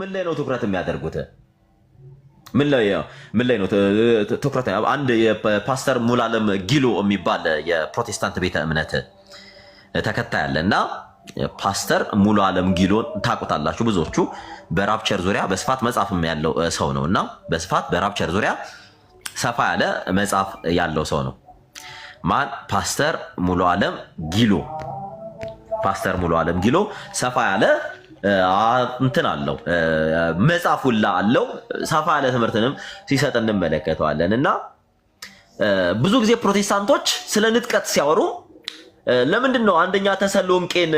ምን ላይ ነው ትኩረት የሚያደርጉት? ምን ላይ ነው ትኩረት? አንድ የፓስተር ሙሉዓለም ጊሎ የሚባል የፕሮቴስታንት ቤተ እምነት ተከታይ አለና ፓስተር ሙሉዓለም ጊሎን ታውቁታላችሁ ብዙዎቹ። በራፕቸር ዙሪያ በስፋት መጽሐፍም ያለው ሰው ነውና በስፋት በራፕቸር ዙሪያ ሰፋ ያለ መጽሐፍ ያለው ሰው ነው። ማን? ፓስተር ሙሉዓለም ጊሎ። ፓስተር ሙሉዓለም ጊሎ ሰፋ ያለ እንትን አለው መጽሐፉላ አለው። ሰፋ ያለ ትምህርትንም ሲሰጥ እንመለከተዋለን። እና ብዙ ጊዜ ፕሮቴስታንቶች ስለ ንጥቀት ሲያወሩ ለምንድን ነው አንደኛ ተሰሎንቄን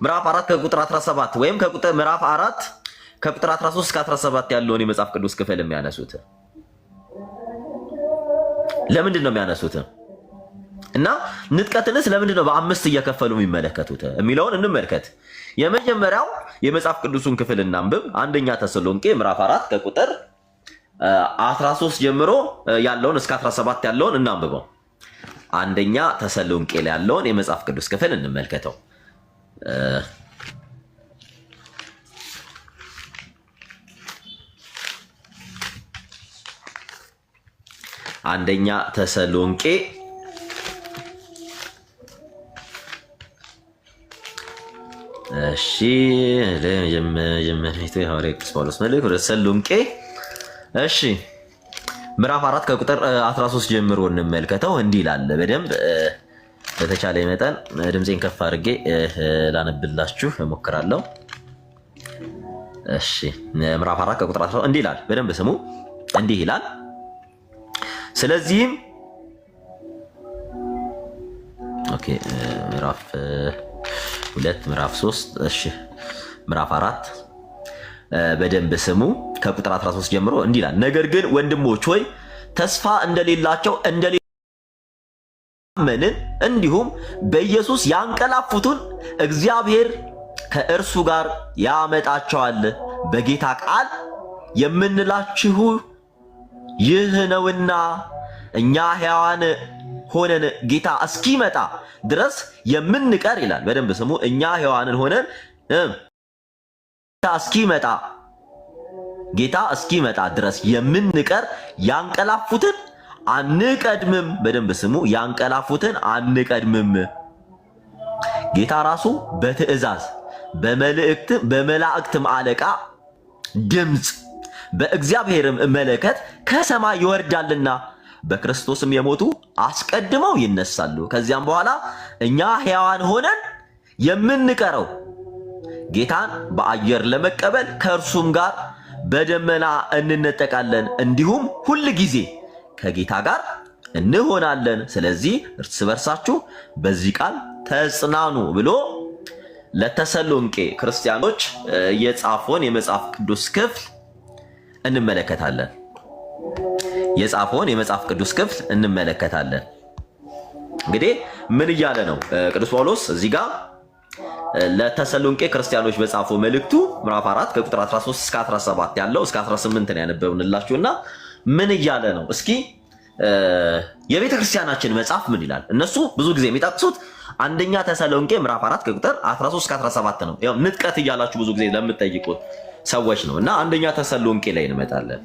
ምዕራፍ 4 ከቁጥር 17 ወይም ምዕራፍ 4 ከቁጥር 13 እስከ 17 ያለውን የመጽሐፍ ቅዱስ ክፍል የሚያነሱት? ለምንድን ነው የሚያነሱት? እና ንጥቀትንስ ለምንድን ነው በአምስት እየከፈሉ የሚመለከቱት የሚለውን እንመልከት። የመጀመሪያው የመጽሐፍ ቅዱሱን ክፍል እናንብብ። አንደኛ ተሰሎንቄ ምዕራፍ 4 ከቁጥር 13 ጀምሮ ያለውን እስከ 17 ያለውን እናንብበው። አንደኛ ተሰሎንቄ ላይ ያለውን የመጽሐፍ ቅዱስ ክፍል እንመልከተው። አንደኛ ተሰሎንቄ እሺ ለመጀመሪያው የሐዋርያው ቅዱስ ጳውሎስ መልእክት ወደ ተሰሎንቄ እሺ ምዕራፍ 4 ከቁጥር 13 ጀምሮ እንመልከተው። እንዲህ ይላል። በደንብ በተቻለ መጠን ድምጼን ከፍ አድርጌ ላነብላችሁ እሞክራለሁ። እሺ ምዕራፍ 4 ከቁጥር 13 እንዲህ ይላል። በደንብ ስሙ። እንዲህ ይላል። ስለዚህም ኦኬ ምዕራፍ 2 ምዕራፍ 3 እሺ ምዕራፍ 4 በደንብ ስሙ። ከቁጥር 13 ጀምሮ እንዲህ ይላል። ነገር ግን ወንድሞች ሆይ ተስፋ እንደሌላቸው እንደሌላመንን እንዲሁም በኢየሱስ ያንቀላፉትን እግዚአብሔር ከእርሱ ጋር ያመጣቸዋል። በጌታ ቃል የምንላችሁ ይህ ነውና እኛ ሕያዋን ሆነን ጌታ እስኪመጣ ድረስ የምንቀር ይላል። በደንብ ስሙ። እኛ ሕያዋንን ሆነን ጌታ እስኪመጣ ድረስ የምንቀር ያንቀላፉትን አንቀድምም። በደንብ ስሙ። ያንቀላፉትን አንቀድምም። ጌታ ራሱ በትእዛዝ በመላእክትም አለቃ ድምፅ በእግዚአብሔርም መለከት ከሰማይ ይወርዳልና በክርስቶስም የሞቱ አስቀድመው ይነሳሉ። ከዚያም በኋላ እኛ ሕያዋን ሆነን የምንቀረው ጌታን በአየር ለመቀበል ከእርሱም ጋር በደመና እንነጠቃለን፣ እንዲሁም ሁል ጊዜ ከጌታ ጋር እንሆናለን። ስለዚህ እርስ በርሳችሁ በዚህ ቃል ተጽናኑ ብሎ ለተሰሎንቄ ክርስቲያኖች የጻፈውን የመጽሐፍ ቅዱስ ክፍል እንመለከታለን። የጻፈውን የመጽሐፍ ቅዱስ ክፍል እንመለከታለን። እንግዲህ ምን እያለ ነው ቅዱስ ጳውሎስ እዚህ ጋር ለተሰሎንቄ ክርስቲያኖች በጻፈው መልእክቱ ምዕራፍ 4 ከቁጥር 13 እስከ 17 ያለው እስከ 18 ነው ያነበብንላችሁና ምን እያለ ነው? እስኪ የቤተ ክርስቲያናችን መጽሐፍ ምን ይላል? እነሱ ብዙ ጊዜ የሚጠቅሱት አንደኛ ተሰሎንቄ ምዕራፍ 4 ከቁጥር 13 እስከ 17 ነው። ያው ንጥቀት እያላችሁ ብዙ ጊዜ ለምትጠይቁት ሰዎች ነው እና አንደኛ ተሰሎንቄ ላይ እንመጣለን።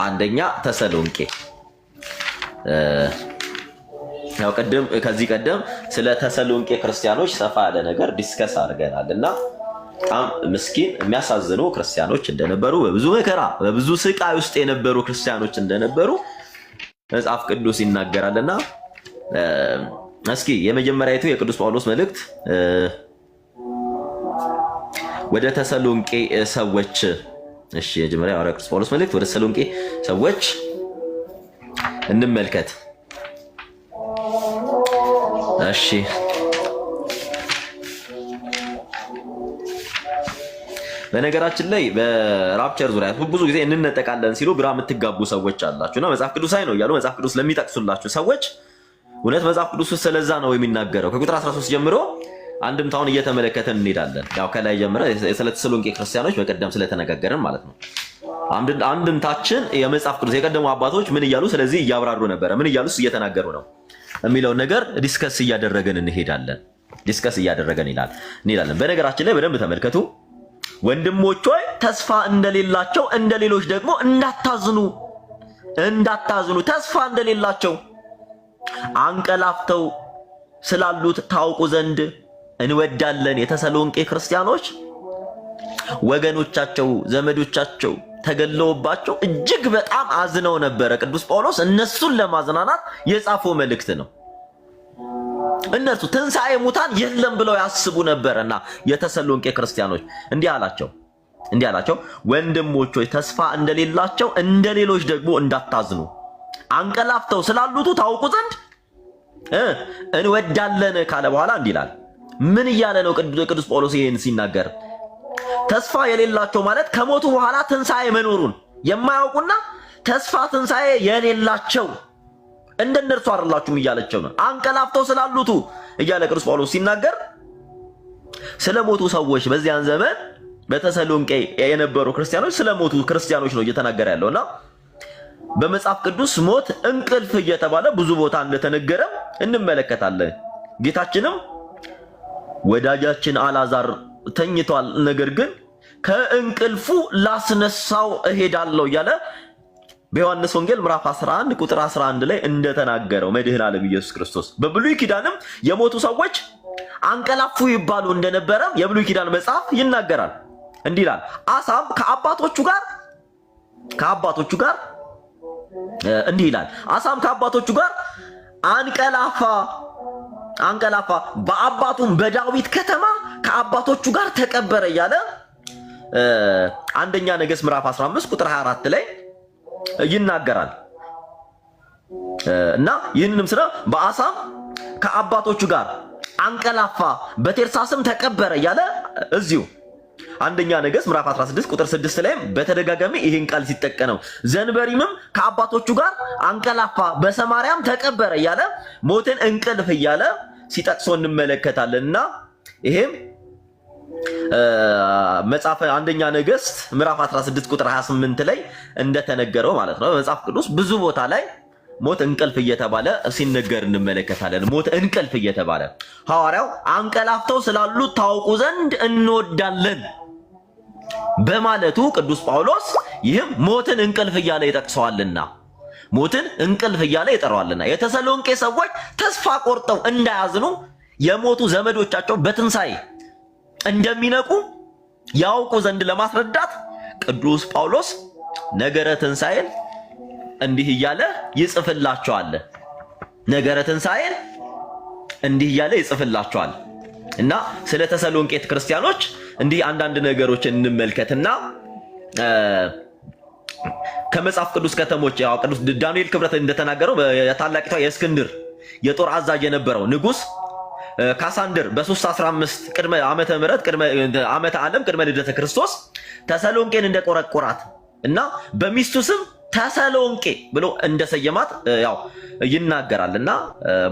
አንደኛ ተሰሎንቄ ያው ከዚህ ቀደም ስለ ተሰሎንቄ ክርስቲያኖች ሰፋ ያለ ነገር ዲስከስ አድርገናል እና በጣም ምስኪን የሚያሳዝኑ ክርስቲያኖች እንደነበሩ፣ በብዙ መከራ በብዙ ስቃይ ውስጥ የነበሩ ክርስቲያኖች እንደነበሩ መጽሐፍ ቅዱስ ይናገራልና እስኪ የመጀመሪያይቱ የቅዱስ ጳውሎስ መልእክት ወደ ተሰሎንቄ ሰዎች እሺ የመጀመሪያው ሐዋርያው ቅዱስ ጳውሎስ መልእክት ወደ ተሰሎንቄ ሰዎች እንመልከት። እሺ በነገራችን ላይ በራፕቸር ዙሪያ ብዙ ጊዜ እንነጠቃለን ሲሉ ግራ የምትጋቡ ሰዎች አላችሁና መጽሐፍ ቅዱሳዊ ነው እያሉ መጽሐፍ ቅዱስ ለሚጠቅሱላችሁ ሰዎች እውነት መጽሐፍ ቅዱስ ስለዛ ነው የሚናገረው? ከቁጥር 13 ጀምሮ አንድምታውን እየተመለከተን እንሄዳለን። ያው ከላይ ጀምረ ስለ ተሰሎንቄ ክርስቲያኖች በቀደም ስለተነጋገርን ማለት ነው። አንድምታችን የመጽሐፍ ቅዱስ የቀደሙ አባቶች ምን እያሉ ስለዚህ እያብራሩ ነበረ፣ ምን እያሉስ እየተናገሩ ነው የሚለውን ነገር ዲስከስ እያደረገን እንሄዳለን። ዲስከስ እያደረገን እንላለን። በነገራችን ላይ በደንብ ተመልከቱ። ወንድሞች ሆይ ተስፋ እንደሌላቸው እንደሌሎች ደግሞ እንዳታዝኑ ተስፋ እንደሌላቸው አንቀላፍተው ስላሉት ታውቁ ዘንድ እንወዳለን። የተሰሎንቄ ክርስቲያኖች ወገኖቻቸው ዘመዶቻቸው ተገለውባቸው እጅግ በጣም አዝነው ነበረ። ቅዱስ ጳውሎስ እነሱን ለማዝናናት የጻፈው መልእክት ነው። እነሱ ትንሣኤ ሙታን የለም ብለው ያስቡ ነበርና የተሰሎንቄ ክርስቲያኖች እንዲህ አላቸው፣ ወንድሞች ሆይ ተስፋ እንደሌላቸው እንደሌሎች ደግሞ እንዳታዝኑ አንቀላፍተው ስላሉት ታውቁ ዘንድ እንወዳለን ካለ በኋላ እንዲህ ይላል። ምን እያለ ነው ቅዱስ ጳውሎስ ይሄን ሲናገር? ተስፋ የሌላቸው ማለት ከሞቱ በኋላ ትንሣኤ መኖሩን የማያውቁና ተስፋ ትንሣኤ የሌላቸው እንደነርሱ አይደላችሁም እያለቸው ነው። አንቀላፍተው ስላሉት እያለ ቅዱስ ጳውሎስ ሲናገር ስለሞቱ ሰዎች በዚያን ዘመን በተሰሎንቄ የነበሩ ክርስቲያኖች ስለሞቱ ክርስቲያኖች ነው እየተናገረ ያለውና በመጽሐፍ ቅዱስ ሞት እንቅልፍ እየተባለ ብዙ ቦታ እንደተነገረ እንመለከታለን። ጌታችንም ወዳጃችን አልዓዛር ተኝቷል፣ ነገር ግን ከእንቅልፉ ላስነሳው እሄዳለሁ እያለ በዮሐንስ ወንጌል ምዕራፍ 11 ቁጥር 11 ላይ እንደተናገረው መድኃኔ ዓለም ኢየሱስ ክርስቶስ በብሉይ ኪዳንም የሞቱ ሰዎች አንቀላፉ ይባሉ እንደነበረ የብሉይ ኪዳን መጽሐፍ ይናገራል። እንዲህ ይላል፣ አሳም ከአባቶቹ ጋር እንዲህ ይላል፣ አሳም ከአባቶቹ ጋር አንቀላፋ በአባቱም በዳዊት ከተማ ከአባቶቹ ጋር ተቀበረ እያለ አንደኛ ነገሥት ምዕራፍ 15 ቁጥር 24 ላይ ይናገራል። እና ይህንንም ስለ በአሳም ከአባቶቹ ጋር አንቀላፋ በቴርሳስም ተቀበረ እያለ እዚሁ አንደኛ ነገሥት ምዕራፍ 16 ቁጥር 6 ላይ በተደጋጋሚ ይህን ቃል ሲጠቀመው፣ ዘንበሪምም ከአባቶቹ ጋር አንቀላፋ በሰማርያም ተቀበረ እያለ ሞትን እንቅልፍ እያለ ሲጠቅሶ እንመለከታለንና ይሄም መጽሐፍ አንደኛ ነገሥት ምዕራፍ 16 ቁጥር 28 ላይ እንደተነገረው ማለት ነው። በመጽሐፍ ቅዱስ ብዙ ቦታ ላይ ሞት እንቅልፍ እየተባለ ሲነገር እንመለከታለን። ሞት እንቅልፍ እየተባለ ሐዋርያው አንቀላፍተው ስላሉት ታውቁ ዘንድ እንወዳለን በማለቱ ቅዱስ ጳውሎስ ይህም ሞትን እንቅልፍ እያለ ይጠቅሰዋልና ሞትን እንቅልፍ እያለ ይጠራዋልና የተሰሎንቄ ሰዎች ተስፋ ቆርጠው እንዳያዝኑ የሞቱ ዘመዶቻቸው በትንሣኤ እንደሚነቁ ያውቁ ዘንድ ለማስረዳት ቅዱስ ጳውሎስ ነገረ ትንሣኤን እንዲህ እያለ ይጽፍላቸዋል። ነገረ ትንሣኤን እንዲህ እያለ ይጽፍላቸዋል። እና ስለ ተሰሎንቄ ክርስቲያኖች እንዲህ አንዳንድ ነገሮችን እንመልከትና ከመጽሐፍ ቅዱስ ከተሞች ያው ቅዱስ ዳንኤል ክብረት እንደተናገረው የታላቂቷ የእስክንድር የጦር አዛዥ የነበረው ንጉስ ካሳንድር በ315 ቅድመ ዓመተ ምህረት ቅድመ ዓመተ ዓለም ቅድመ ልደተ ክርስቶስ ተሰሎንቄን እንደቆረቆራት እና በሚስቱ ስም ተሰሎንቄ ብሎ እንደሰየማት ያው ይናገራልና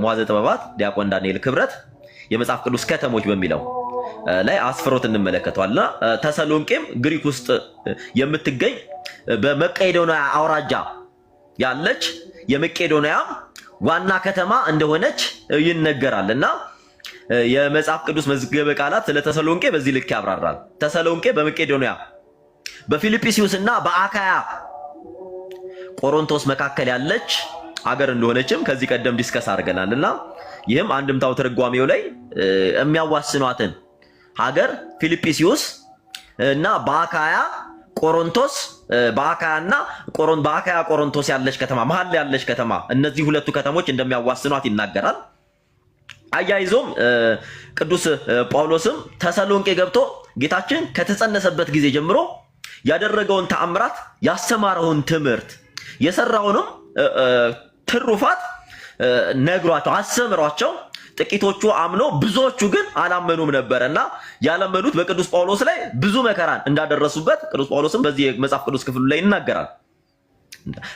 መዋዘ ጥበባት ዲያቆን ዳንኤል ክብረት የመጽሐፍ ቅዱስ ከተሞች በሚለው ላይ አስፍሮት እንመለከተዋልና ተሰሎንቄም ግሪክ ውስጥ የምትገኝ በመቄዶንያ አውራጃ ያለች የመቄዶንያ ዋና ከተማ እንደሆነች ይነገራልና የመጽሐፍ ቅዱስ መዝገበ ቃላት ስለ ተሰሎንቄ በዚህ ልክ ያብራራል። ተሰሎንቄ በመቄዶንያ በፊልጵስዩስ እና በአካያ ቆሮንቶስ መካከል ያለች አገር እንደሆነችም ከዚህ ቀደም ዲስከስ አድርገናልና ይህም አንድምታው ትርጓሜው ላይ የሚያዋስኗትን ሀገር ፊልጵስዩስ እና በአካያ ቆሮንቶስ በአካያና በአካያ ቆሮንቶስ ያለች ከተማ መሃል ያለች ከተማ እነዚህ ሁለቱ ከተሞች እንደሚያዋስኗት ይናገራል። አያይዞም ቅዱስ ጳውሎስም ተሰሎንቄ ገብቶ ጌታችን ከተጸነሰበት ጊዜ ጀምሮ ያደረገውን ተአምራት ያስተማረውን ትምህርት የሰራውንም ትሩፋት ነግሯቸው አስተምሯቸው ጥቂቶቹ አምኖ ብዙዎቹ ግን አላመኑም ነበርና ያላመኑት በቅዱስ ጳውሎስ ላይ ብዙ መከራን እንዳደረሱበት ቅዱስ ጳውሎስም በዚህ መጽሐፍ ቅዱስ ክፍል ላይ ይናገራል።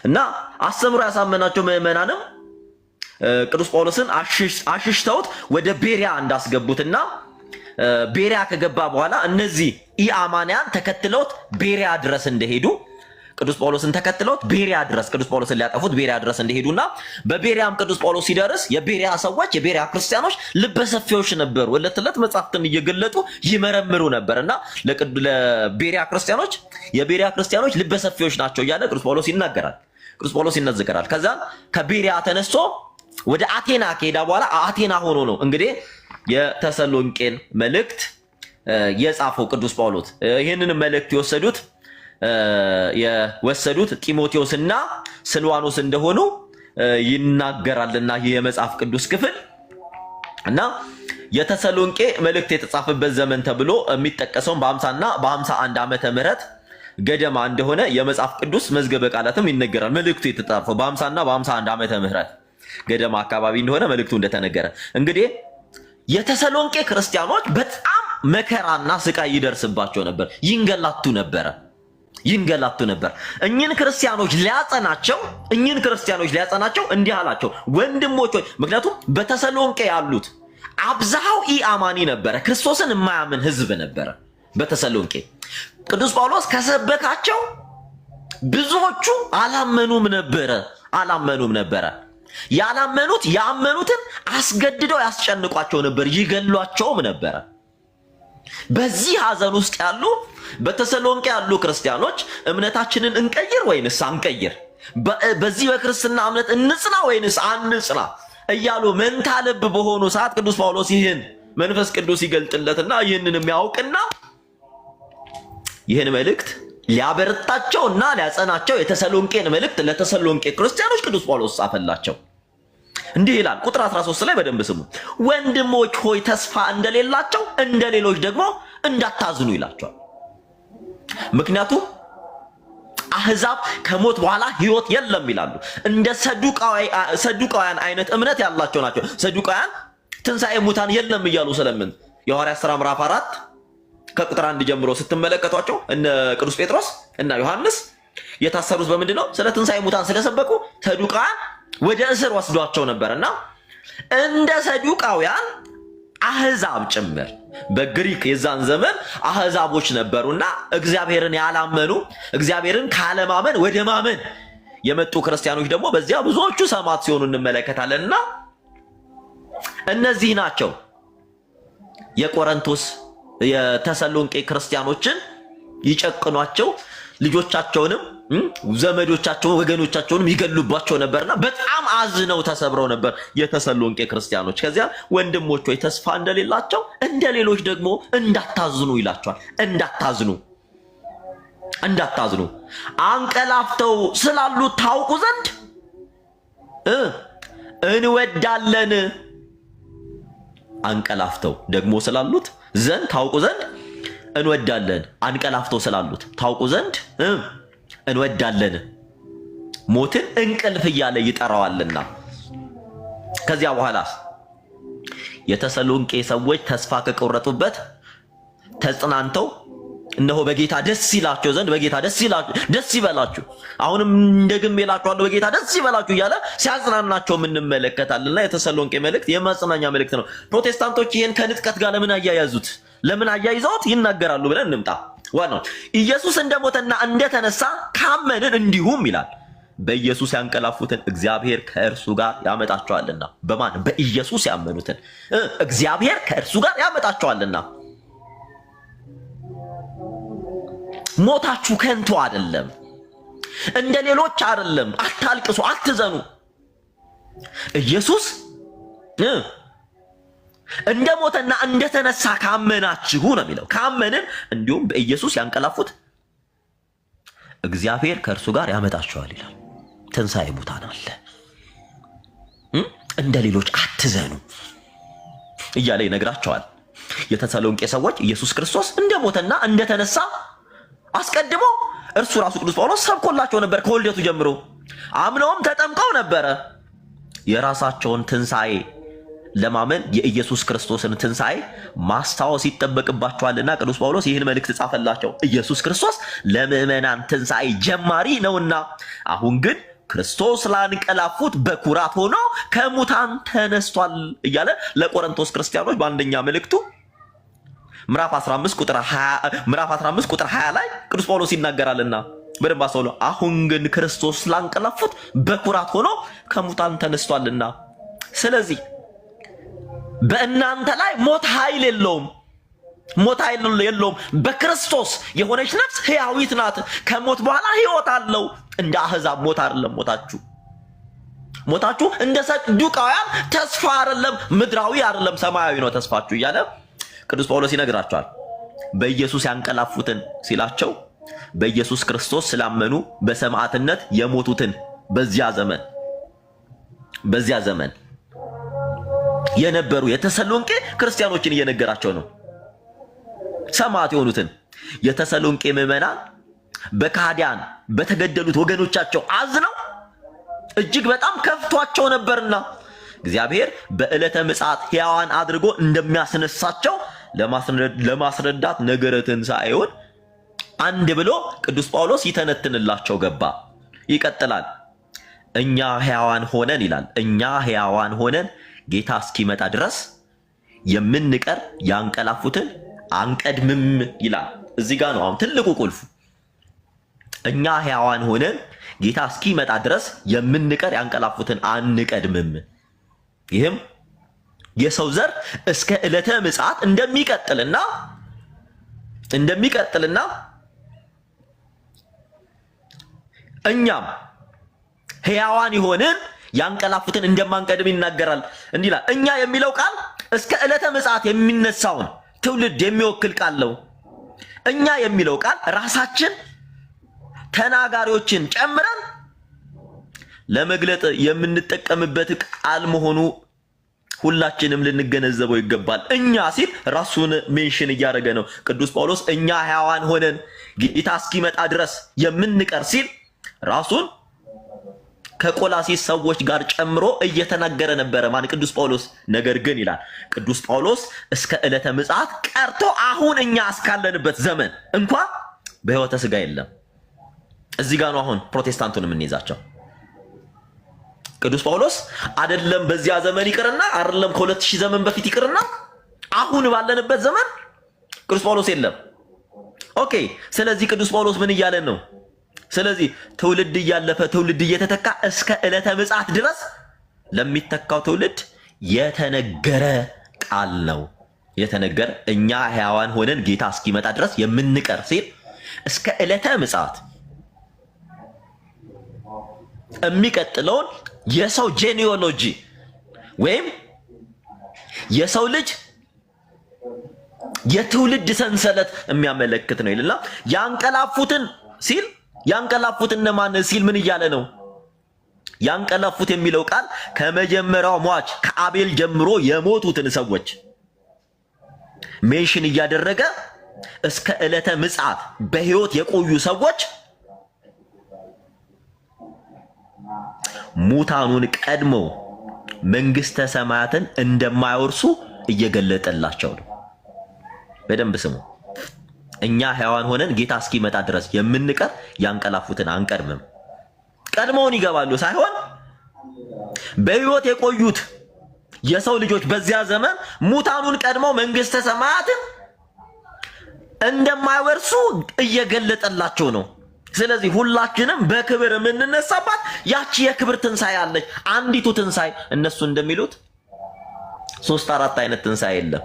እና አስተምሮ ያሳመናቸው ምዕመናንም ቅዱስ ጳውሎስን አሽሽተውት ወደ ቤሪያ እንዳስገቡትና ቤሪያ ከገባ በኋላ እነዚህ ኢአማንያን ተከትለውት ቤሪያ ድረስ እንደሄዱ ቅዱስ ጳውሎስን ተከትለውት ቤሪያ ድረስ ቅዱስ ጳውሎስን ሊያጠፉት ቤሪያ ድረስ እንደሄዱና በቤሪያም ቅዱስ ጳውሎስ ሲደርስ የቤሪያ ሰዎች የቤሪያ ክርስቲያኖች ልበሰፊዎች ነበሩ። ዕለት ዕለት መጻሕፍትን እየገለጡ ይመረምሩ ነበርና ለቤሪያ ክርስቲያኖች የቤሪያ ክርስቲያኖች ልበሰፊዎች ናቸው እያለ ቅዱስ ጳውሎስ ይናገራል። ቅዱስ ጳውሎስ ይነዘከራል። ከዛ ከቤሪያ ተነስቶ ወደ አቴና ከሄዳ በኋላ አቴና ሆኖ ነው እንግዲህ የተሰሎንቄን መልእክት የጻፈው ቅዱስ ጳውሎስ። ይህንን መልእክት የወሰዱት ጢሞቴዎስና ስልዋኖስ እንደሆኑ ይናገራልና ይህ የመጽሐፍ ቅዱስ ክፍል እና የተሰሎንቄ መልእክት የተጻፈበት ዘመን ተብሎ የሚጠቀሰው በ50 እና በ51 ዓመተ ምህረት ገደማ እንደሆነ የመጽሐፍ ቅዱስ መዝገበ ቃላትም ይነገራል። መልእክቱ የተጻፈው በ50 እና በ51 ዓመተ ምህረት ገደማ አካባቢ እንደሆነ መልእክቱ እንደተነገረ እንግዲህ የተሰሎንቄ ክርስቲያኖች በጣም መከራና ስቃይ ይደርስባቸው ነበር፣ ይንገላቱ ነበር። እኚህን ክርስቲያኖች ሊያጸናቸው እንዲህ አላቸው፣ ወንድሞች ሆይ። ምክንያቱም በተሰሎንቄ ያሉት አብዛው ኢአማኒ ነበረ፣ ክርስቶስን የማያምን ህዝብ ነበረ በተሰሎንቄ። ቅዱስ ጳውሎስ ከሰበካቸው ብዙዎቹ አላመኑም ነበረ። ያላመኑት ያመኑትን አስገድደው ያስጨንቋቸው ነበር፣ ይገሏቸውም ነበረ። በዚህ ሐዘን ውስጥ ያሉ በተሰሎንቄ ያሉ ክርስቲያኖች እምነታችንን እንቀይር ወይንስ አንቀይር፣ በዚህ በክርስትና እምነት እንጽና ወይንስ አንጽና እያሉ መንታ ልብ በሆኑ ሰዓት ቅዱስ ጳውሎስ ይህን መንፈስ ቅዱስ ይገልጥለትና ይህንን የሚያውቅና ይህን መልእክት ሊያበረታቸውና ሊያጸናቸው የተሰሎንቄን መልእክት ለተሰሎንቄ ክርስቲያኖች ቅዱስ ጳውሎስ ጻፈላቸው። እንዲህ ይላል ቁጥር 13 ላይ በደንብ ስሙ። ወንድሞች ሆይ ተስፋ እንደሌላቸው እንደሌሎች ደግሞ እንዳታዝኑ ይላቸዋል። ምክንያቱም አህዛብ ከሞት በኋላ ህይወት የለም ይላሉ። እንደ ሰዱቃውያን አይነት እምነት ያላቸው ናቸው። ሰዱቃውያን ትንሣኤ ሙታን የለም እያሉ ስለምን የሐዋርያት ሥራ ምዕራፍ 4 ከቁጥር 1 ጀምሮ ስትመለከቷቸው እነ ቅዱስ ጴጥሮስ እና ዮሐንስ የታሰሩት በምንድን ነው? ስለ ትንሣኤ ሙታን ስለሰበኩ ሰዱቃውያን ወደ እስር ወስዷቸው ነበርና እንደ ሰዱቃውያን አህዛብ ጭምር በግሪክ የዛን ዘመን አህዛቦች ነበሩና እግዚአብሔርን ያላመኑ እግዚአብሔርን ካለማመን ወደ ማመን የመጡ ክርስቲያኖች ደግሞ በዚያ ብዙዎቹ ሰማዕት ሲሆኑ እንመለከታለንና እነዚህ ናቸው የቆሮንቶስ የተሰሎንቄ ክርስቲያኖችን ይጨቅኗቸው፣ ልጆቻቸውንም ዘመዶቻቸውን ወገኖቻቸውንም ይገሉባቸው ነበርና በጣም አዝነው ተሰብረው ነበር የተሰሎንቄ ክርስቲያኖች። ከዚያ ወንድሞች ሆይ ተስፋ እንደሌላቸው እንደሌሎች ደግሞ እንዳታዝኑ ይላቸዋል። እንዳታዝኑ አንቀላፍተው ስላሉ ታውቁ ዘንድ እንወዳለን። አንቀላፍተው ደግሞ ስላሉት ዘንድ ታውቁ ዘንድ እንወዳለን። አንቀላፍተው ስላሉት ታውቁ ዘንድ እንወዳለን። ሞትን እንቅልፍ እያለ ይጠራዋልና። ከዚያ በኋላ የተሰሎንቄ ሰዎች ተስፋ ከቆረጡበት ተጽናንተው እነሆ በጌታ ደስ ይላቸው ዘንድ በጌታ ደስ ይበላችሁ፣ አሁንም እንደግም ይላችኋለሁ በጌታ ደስ ይበላችሁ እያለ ሲያጽናናቸው እንመለከታለንና የተሰሎንቄ መልእክት የማጽናኛ መልእክት ነው። ፕሮቴስታንቶች ይህን ከንጥቀት ጋር ለምን አያያዙት? ለምን አያይዘውት ይናገራሉ ብለን እንምጣ። ዋናው ኢየሱስ እንደሞተና እንደተነሳ ካመንን እንዲሁም ይላል በኢየሱስ ያንቀላፉትን እግዚአብሔር ከእርሱ ጋር ያመጣቸዋልና። በማን? በኢየሱስ ያመኑትን እግዚአብሔር ከእርሱ ጋር ያመጣቸዋልና። ሞታችሁ ከንቱ አይደለም፣ እንደ ሌሎች አይደለም። አታልቅሱ፣ አትዘኑ። ኢየሱስ እንደ ሞተና እንደተነሳ ካመናችሁ ነው የሚለው። ካመንን እንዲሁም በኢየሱስ ያንቀላፉት እግዚአብሔር ከእርሱ ጋር ያመጣቸዋል ይላል። ትንሣኤ ሙታን አለ። እንደ ሌሎች አትዘኑ እያለ ይነግራቸዋል። የተሰሎንቄ ሰዎች ኢየሱስ ክርስቶስ እንደ ሞተና እንደተነሳ አስቀድሞ እርሱ ራሱ ቅዱስ ጳውሎስ ሰብኮላቸው ነበር። ከወልደቱ ጀምሮ አምነውም ተጠምቀው ነበረ። የራሳቸውን ትንሣኤ ለማመን የኢየሱስ ክርስቶስን ትንሣኤ ማስታወስ ይጠበቅባቸዋልና ቅዱስ ጳውሎስ ይህን መልእክት ጻፈላቸው። ኢየሱስ ክርስቶስ ለምዕመናን ትንሣኤ ጀማሪ ነውና አሁን ግን ክርስቶስ ላንቀላፉት በኩራት ሆኖ ከሙታን ተነስቷል እያለ ለቆሮንቶስ ክርስቲያኖች በአንደኛ መልእክቱ ምዕራፍ 15 ቁጥር 20 ላይ ቅዱስ ጳውሎስ ይናገራልና በደንብ አስተውሉ። አሁን ግን ክርስቶስ ላንቀላፉት በኩራት ሆኖ ከሙታን ተነስቷልና፣ ስለዚህ በእናንተ ላይ ሞት ኃይል የለውም። ሞት ኃይል የለውም። በክርስቶስ የሆነች ነፍስ ሕያዊት ናት። ከሞት በኋላ ሕይወት አለው። እንደ አሕዛብ ሞት አይደለም ሞታችሁ። ሞታችሁ እንደ ሰዱቃውያን ተስፋ አይደለም፣ ምድራዊ አይደለም፣ ሰማያዊ ነው ተስፋችሁ እያለ ቅዱስ ጳውሎስ ይነግራቸዋል። በኢየሱስ ያንቀላፉትን ሲላቸው በኢየሱስ ክርስቶስ ስላመኑ በሰማዕትነት የሞቱትን በዚያ ዘመን የነበሩ የተሰሎንቄ ክርስቲያኖችን እየነገራቸው ነው። ሰማዕት የሆኑትን የተሰሎንቄ ምዕመናን በካህዲያን በተገደሉት ወገኖቻቸው አዝነው እጅግ በጣም ከፍቷቸው ነበርና እግዚአብሔር በዕለተ ምጽአት ሕያዋን አድርጎ እንደሚያስነሳቸው ለማስረዳት ነገረ ትንሣኤውን አንድ ብሎ ቅዱስ ጳውሎስ ይተነትንላቸው ገባ። ይቀጥላል። እኛ ሕያዋን ሆነን ይላል፣ እኛ ሕያዋን ሆነን ጌታ እስኪመጣ ድረስ የምንቀር ያንቀላፉትን አንቀድምም ይላል። እዚህ ጋር ነው አሁን ትልቁ ቁልፉ። እኛ ሕያዋን ሆነን ጌታ እስኪመጣ ድረስ የምንቀር ያንቀላፉትን አንቀድምም። ይህም የሰው ዘር እስከ ዕለተ ምጽአት እንደሚቀጥልና እኛም ሕያዋን የሆንን ያንቀላፉትን እንደማንቀድም ይናገራል። እንዲህ ይላል። እኛ የሚለው ቃል እስከ ዕለተ ምጽአት የሚነሳውን ትውልድ የሚወክል ቃል ነው። እኛ የሚለው ቃል ራሳችን ተናጋሪዎችን ጨምረን ለመግለጥ የምንጠቀምበት ቃል መሆኑ ሁላችንም ልንገነዘበው ይገባል። እኛ ሲል ራሱን ሜንሽን እያደረገ ነው ቅዱስ ጳውሎስ። እኛ ሕያዋን ሆነን ጌታ እስኪመጣ ድረስ የምንቀር ሲል ራሱን ከቆላሲስ ሰዎች ጋር ጨምሮ እየተናገረ ነበረ። ማን? ቅዱስ ጳውሎስ። ነገር ግን ይላል ቅዱስ ጳውሎስ እስከ ዕለተ ምጽአት ቀርቶ አሁን እኛ እስካለንበት ዘመን እንኳ በሕይወተ ሥጋ የለም። እዚህ ጋር ነው አሁን ፕሮቴስታንቱን የምንይዛቸው። ቅዱስ ጳውሎስ አይደለም በዚያ ዘመን ይቅርና አይደለም ከ2000 ዘመን በፊት ይቅርና አሁን ባለንበት ዘመን ቅዱስ ጳውሎስ የለም። ኦኬ። ስለዚህ ቅዱስ ጳውሎስ ምን እያለን ነው? ስለዚህ ትውልድ እያለፈ ትውልድ እየተተካ እስከ ዕለተ ምጽአት ድረስ ለሚተካው ትውልድ የተነገረ ቃል ነው። የተነገረ እኛ ሕያዋን ሆነን ጌታ እስኪመጣ ድረስ የምንቀር ሲል እስከ ዕለተ ምጽአት የሚቀጥለውን የሰው ጄኒኦሎጂ ወይም የሰው ልጅ የትውልድ ሰንሰለት የሚያመለክት ነው ይልና ያንቀላፉትን ሲል ያንቀላፉትን እነማን ሲል ምን እያለ ነው? ያንቀላፉት የሚለው ቃል ከመጀመሪያው ሟች ከአቤል ጀምሮ የሞቱትን ሰዎች ሜንሽን እያደረገ እስከ ዕለተ ምጽአት በሕይወት የቆዩ ሰዎች ሙታኑን ቀድመው መንግስተ ሰማያትን እንደማይወርሱ እየገለጠላቸው ነው። በደንብ ስሙ። እኛ ሕያዋን ሆነን ጌታ እስኪመጣ ድረስ የምንቀር ያንቀላፉትን አንቀድምም። ቀድመውን ይገባሉ ሳይሆን በሕይወት የቆዩት የሰው ልጆች በዚያ ዘመን ሙታኑን ቀድመው መንግስተ ሰማያትን እንደማይወርሱ እየገለጠላቸው ነው። ስለዚህ ሁላችንም በክብር የምንነሳባት ያቺ የክብር ትንሣኤ አለች። አንዲቱ ትንሣኤ እነሱ እንደሚሉት 3-4 አይነት ትንሣኤ የለም።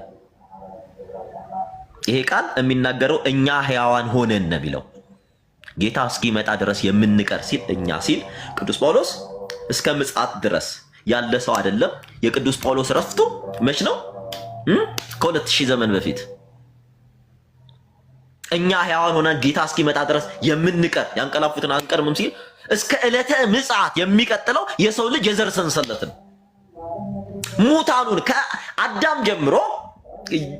ይሄ ቃል የሚናገረው እኛ ሕያዋን ሆነን ነው የሚለው። ጌታ እስኪመጣ ድረስ የምንቀር ሲል እኛ ሲል ቅዱስ ጳውሎስ እስከ ምጽአት ድረስ ያለ ሰው አይደለም። የቅዱስ ጳውሎስ ረፍቱ መች ነው? ከ2000 ዘመን በፊት። እኛ ሕያዋን ሆነን ጌታ እስኪመጣ ድረስ የምንቀር ያንቀላፉትን አንቀርምም ሲል እስከ ዕለተ ምጽአት የሚቀጥለው የሰው ልጅ የዘር ሰንሰለት ነው። ሙታኑን ከአዳም ጀምሮ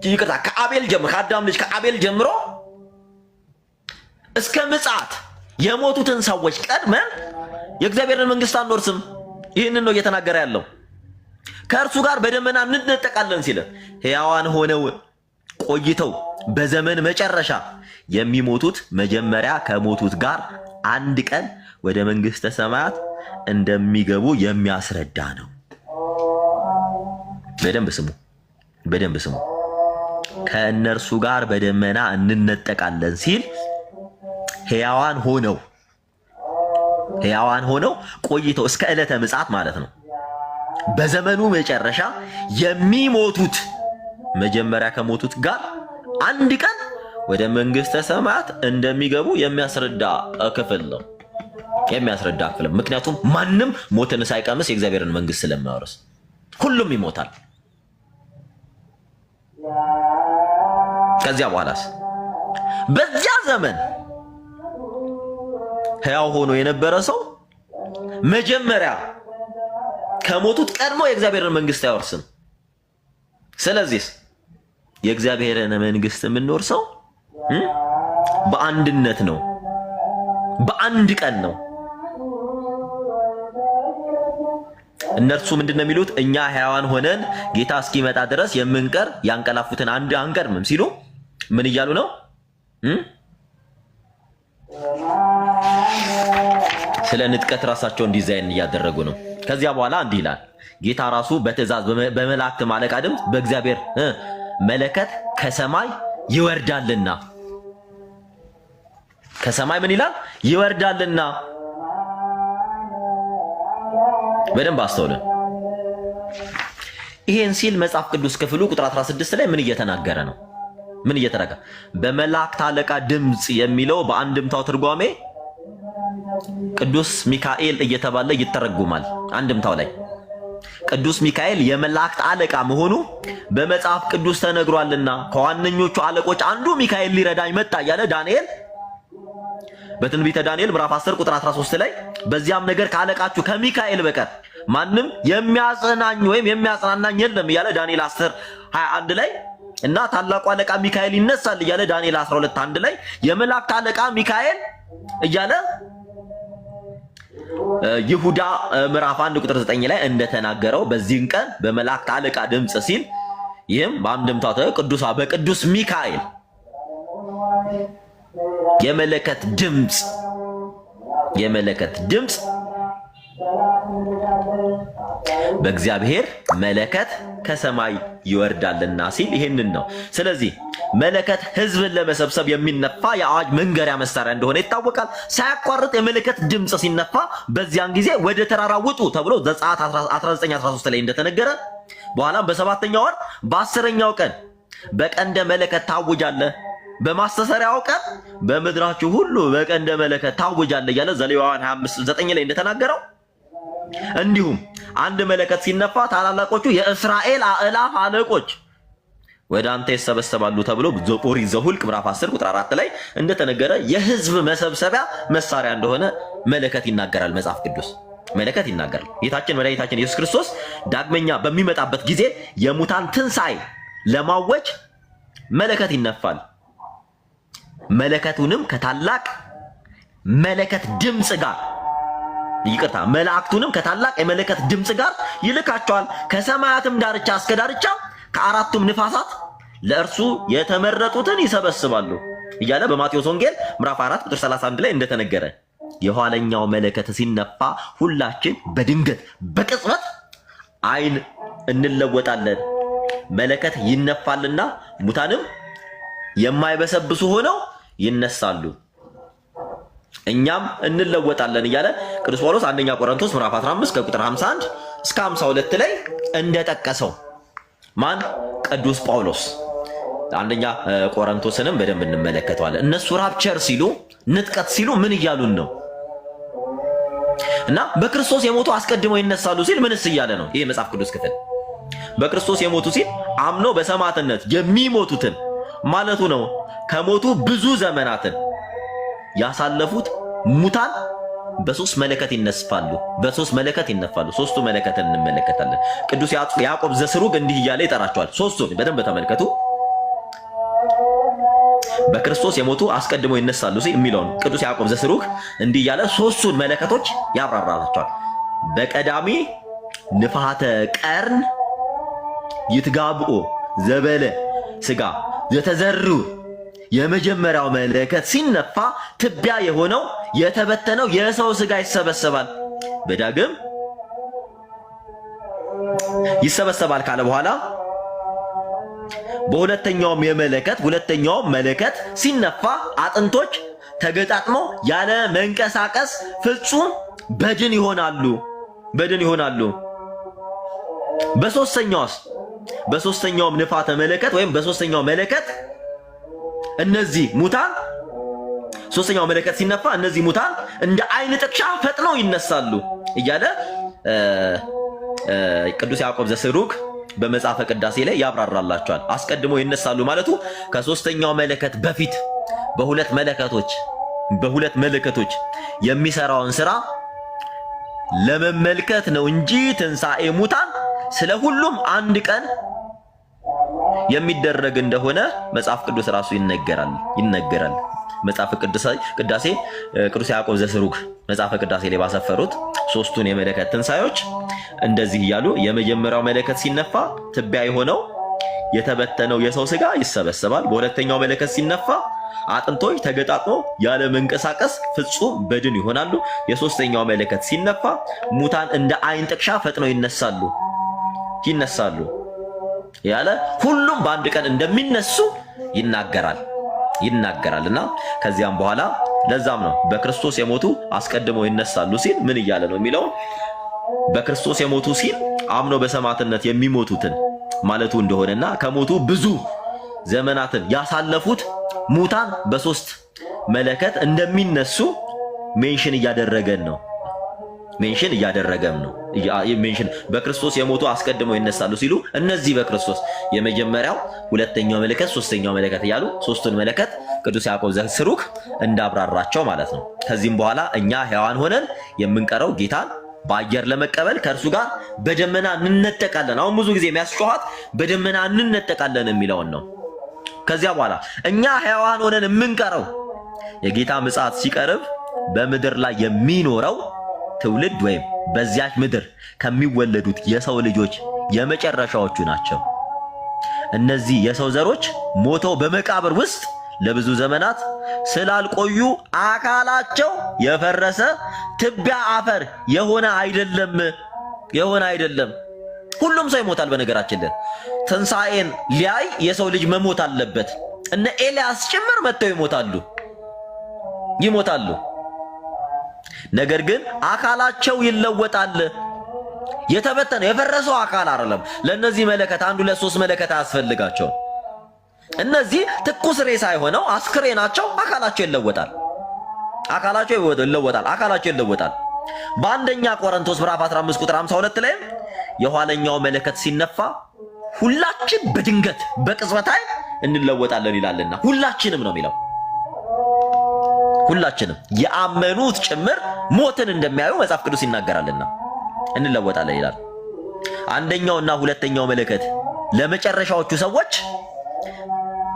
ይቅርታ ከአቤል ጀምሮ ከአዳም ልጅ ከአቤል ጀምሮ እስከ ምጽአት የሞቱትን ሰዎች ቀድመን የእግዚአብሔርን መንግስት አንወርስም። ይህንን ነው እየተናገረ ያለው። ከእርሱ ጋር በደመና እንነጠቃለን ሲል ሕያዋን ሆነው ቆይተው በዘመን መጨረሻ የሚሞቱት መጀመሪያ ከሞቱት ጋር አንድ ቀን ወደ መንግስተ ሰማያት እንደሚገቡ የሚያስረዳ ነው። በደንብ ስሙ፣ በደንብ ስሙ። ከእነርሱ ጋር በደመና እንነጠቃለን ሲል ሕያዋን ሆነው ሕያዋን ሆነው ቆይተው እስከ ዕለተ ምጽአት ማለት ነው። በዘመኑ መጨረሻ የሚሞቱት መጀመሪያ ከሞቱት ጋር አንድ ቀን ወደ መንግሥተ ሰማያት እንደሚገቡ የሚያስረዳ ክፍል ነው። ምክንያቱም ማንም ሞትን ሳይቀምስ የእግዚአብሔርን መንግሥት ስለማይወርስ ሁሉም ይሞታል። ከዚያ በኋላስ በዚያ ዘመን ሕያው ሆኖ የነበረ ሰው መጀመሪያ ከሞቱት ቀድሞ የእግዚአብሔርን መንግሥት አይወርስም። ስለዚህ የእግዚአብሔርን መንግሥት የምንወርሰው በአንድነት ነው፣ በአንድ ቀን ነው። እነርሱ ምንድነው የሚሉት? እኛ ሕያዋን ሆነን ጌታ እስኪመጣ ድረስ የምንቀር ያንቀላፉትን አንቀርምም ሲሉ ምን እያሉ ነው? ስለ ንጥቀት ራሳቸውን ዲዛይን እያደረጉ ነው። ከዚያ በኋላ እንዲህ ይላል ጌታ ራሱ በትእዛዝ በመላእክት አለቃ ድምፅ በእግዚአብሔር መለከት ከሰማይ ይወርዳልና። ከሰማይ ምን ይላል? ይወርዳልና። በደንብ አስተውሉ። ይሄን ሲል መጽሐፍ ቅዱስ ክፍሉ ቁጥር 16 ላይ ምን እየተናገረ ነው? ምን እየተናገረ? በመላእክት አለቃ ድምፅ የሚለው በአንድምታው ትርጓሜ ቅዱስ ሚካኤል እየተባለ ይተረጉማል። አንድምታው ላይ ቅዱስ ሚካኤል የመላእክት አለቃ መሆኑ በመጽሐፍ ቅዱስ ተነግሯልና ከዋነኞቹ አለቆች አንዱ ሚካኤል ሊረዳኝ መጣ እያለ ዳንኤል በትንቢተ ዳንኤል ምዕራፍ 10 ቁጥር 13 ላይ በዚያም ነገር ካለቃችሁ ከሚካኤል በቀር ማንም የሚያጽናኝ ወይም የሚያጽናናኝ የለም እያለ ዳንኤል 10:21 ላይ እና ታላቁ አለቃ ሚካኤል ይነሳል እያለ ዳንኤል 12:1 ላይ የመላእክት አለቃ ሚካኤል እያለ ይሁዳ ምዕራፍ 1 ቁጥር 9 ላይ እንደተናገረው በዚህን ቀን በመላእክት አለቃ ድምፅ ሲል ይህም በአንድምታው በቅዱስ ሚካኤል የመለከት ድምፅ በእግዚአብሔር መለከት ከሰማይ ይወርዳልና ሲል ይሄንን ነው። ስለዚህ መለከት ሕዝብን ለመሰብሰብ የሚነፋ የአዋጅ መንገሪያ መሳሪያ እንደሆነ ይታወቃል። ሳያቋርጥ የመለከት ድምፅ ሲነፋ በዚያን ጊዜ ወደ ተራራ ውጡ ተብሎ ዘጸአት 19:13 ላይ እንደተነገረ በኋላም በሰባተኛው ወር በ10ኛው ቀን በቀንደ መለከት ታውጃለህ፣ በማስተሰሪያው ቀን በምድራችሁ ሁሉ በቀንደ መለከት ታውጃለህ እያለ ዘሌዋውያን 25:9 ላይ እንደተናገረው እንዲሁም አንድ መለከት ሲነፋ ታላላቆቹ የእስራኤል አእላፍ አለቆች ወደ አንተ ይሰበሰባሉ ተብሎ ኦሪት ዘኍልቍ ምዕራፍ 10 ቁጥር 4 ላይ እንደተነገረ የሕዝብ መሰብሰቢያ መሳሪያ እንደሆነ መለከት ይናገራል። መጽሐፍ ቅዱስ መለከት ይናገራል። ጌታችን መድኃኒታችን ኢየሱስ ክርስቶስ ዳግመኛ በሚመጣበት ጊዜ የሙታን ትንሣኤ ለማወጅ መለከት ይነፋል። መለከቱንም ከታላቅ መለከት ድምፅ ጋር መላእክቱንም ከታላቅ የመለከት ድምፅ ጋር ይልካቸዋል። ከሰማያትም ዳርቻ እስከ ዳርቻ ከአራቱም ንፋሳት ለእርሱ የተመረጡትን ይሰበስባሉ እያለ በማቴዎስ ወንጌል ምዕራፍ 4 ቁጥር 31 ላይ እንደተነገረ የኋለኛው መለከት ሲነፋ ሁላችን በድንገት በቅጽበት ዓይን እንለወጣለን። መለከት ይነፋልና ሙታንም የማይበሰብሱ ሆነው ይነሳሉ፣ እኛም እንለወጣለን እያለ ቅዱስ ጳውሎስ አንደኛ ቆሮንቶስ ምዕራፍ 15 ከቁጥር 51 እስከ 52 ላይ እንደጠቀሰው ማን? ቅዱስ ጳውሎስ። አንደኛ ቆሮንቶስንም በደንብ እንመለከተዋለን። እነሱ ራፕቸር ሲሉ ንጥቀት ሲሉ ምን እያሉን ነው? እና በክርስቶስ የሞቱ አስቀድመው ይነሳሉ ሲል ምንስ እያለ ነው? ይሄ መጽሐፍ ቅዱስ ክፍል በክርስቶስ የሞቱ ሲል አምኖ በሰማዕትነት የሚሞቱትን ማለቱ ነው። ከሞቱ ብዙ ዘመናትን ያሳለፉት ሙታን በሶስት መለከት ይነፋሉ። ሶስቱ መለከትን እንመለከታለን። ቅዱስ ያዕቆብ ዘስሩግ እንዲህ እያለ ይጠራቸዋል። ሶስቱን በደንብ ተመልከቱ። በክርስቶስ የሞቱ አስቀድመው ይነሳሉ ሲል የሚለውን ቅዱስ ያዕቆብ ዘስሩግ እንዲህ እያለ ሶስቱን መለከቶች ያብራራቸዋል። በቀዳሚ ንፋተ ቀርን ይትጋብኦ ዘበለ ስጋ የተዘሩ የመጀመሪያው መለከት ሲነፋ ትቢያ የሆነው የተበተነው የሰው ስጋ ይሰበሰባል። በዳግም ይሰበሰባል ካለ በኋላ ሁለተኛው መለከት ሲነፋ አጥንቶች ተገጣጥመው ያለ መንቀሳቀስ ፍጹም በድን ይሆናሉ። በድን ይሆናሉ። በሶስተኛውም ንፋተ መለከት ወይም በሶስተኛው መለከት እነዚህ ሙታን ሶስተኛው መለከት ሲነፋ እነዚህ ሙታን እንደ አይን ጥቅሻ ፈጥነው ይነሳሉ እያለ ቅዱስ ያዕቆብ ዘስሩግ በመጽሐፈ ቅዳሴ ላይ ያብራራላቸዋል። አስቀድሞ ይነሳሉ ማለቱ ከሶስተኛው መለከት በፊት በሁለት መለከቶች የሚሰራውን ስራ ለመመልከት ነው እንጂ ትንሣኤ ሙታን ስለ ሁሉም አንድ ቀን የሚደረግ እንደሆነ መጽሐፍ ቅዱስ ራሱ ይነገራል። መጽሐፈ ቅዳሴ ቅዱስ ያዕቆብ ዘስሩግ መጽሐፈ ቅዳሴ ላይ ባሰፈሩት ሶስቱን የመለከት ትንሣኤዎች እንደዚህ እያሉ የመጀመሪያው መለከት ሲነፋ ትቢያ የሆነው የተበተነው የሰው ሥጋ ይሰበሰባል። በሁለተኛው መለከት ሲነፋ አጥንቶች ተገጣጥሞ ያለ መንቀሳቀስ ፍጹም በድን ይሆናሉ። የሶስተኛው መለከት ሲነፋ ሙታን እንደ አይን ጥቅሻ ፈጥነው ይነሳሉ ያለ ሁሉም በአንድ ቀን እንደሚነሱ ይናገራልና ከዚያም በኋላ ለዛም ነው በክርስቶስ የሞቱ አስቀድመው ይነሳሉ ሲል ምን እያለ ነው የሚለው በክርስቶስ የሞቱ ሲል አምኖ በሰማዕትነት የሚሞቱትን ማለቱ እንደሆነና ከሞቱ ብዙ ዘመናትን ያሳለፉት ሙታን በሶስት መለከት እንደሚነሱ ሜንሽን እያደረገም ነው። በክርስቶስ የሞቱ አስቀድመው ይነሳሉ ሲሉ እነዚህ በክርስቶስ የመጀመሪያው ሁለተኛው መለከት ሶስተኛው መለከት እያሉ ሶስቱን መለከት ቅዱስ ያዕቆብ ዘስሩግ እንዳብራራቸው ማለት ነው። ከዚህም በኋላ እኛ ሕያዋን ሆነን የምንቀረው ጌታን በአየር ለመቀበል ከእርሱ ጋር በደመና እንነጠቃለን። አሁን ብዙ ጊዜ የሚያስጨዋት በደመና እንነጠቃለን የሚለውን ነው። ከዚያ በኋላ እኛ ሕያዋን ሆነን የምንቀረው የጌታ ምጽአት ሲቀርብ በምድር ላይ የሚኖረው ትውልድ ወይም በዚያች ምድር ከሚወለዱት የሰው ልጆች የመጨረሻዎቹ ናቸው። እነዚህ የሰው ዘሮች ሞተው በመቃብር ውስጥ ለብዙ ዘመናት ስላልቆዩ አካላቸው የፈረሰ ትቢያ አፈር የሆነ አይደለም። ሁሉም ሰው ይሞታል። በነገራችን ላይ ትንሣኤን ሊያይ የሰው ልጅ መሞት አለበት። እነ ኤልያስ ጭምር መጥተው ይሞታሉ። ነገር ግን አካላቸው ይለወጣል። የተበተነ የፈረሰው አካል አይደለም። ለነዚህ መለከት 1 2 3 መለከት አያስፈልጋቸውም። እነዚህ ትኩስ ሬሳ የሆነው አስክሬናቸው አካላቸው ይለወጣል። በአንደኛ ቆሮንቶስ ምዕራፍ 15 ቁጥር 52 ላይ የኋለኛው መለከት ሲነፋ ሁላችን በድንገት በቅጽበት እንለወጣለን ይላልና ሁላችንም ነው የሚለው። ሁላችንም የአመኑት ጭምር ሞትን እንደሚያዩ መጽሐፍ ቅዱስ ይናገራልና እንለወጣለን ይላል። አንደኛውና ሁለተኛው መለከት ለመጨረሻዎቹ ሰዎች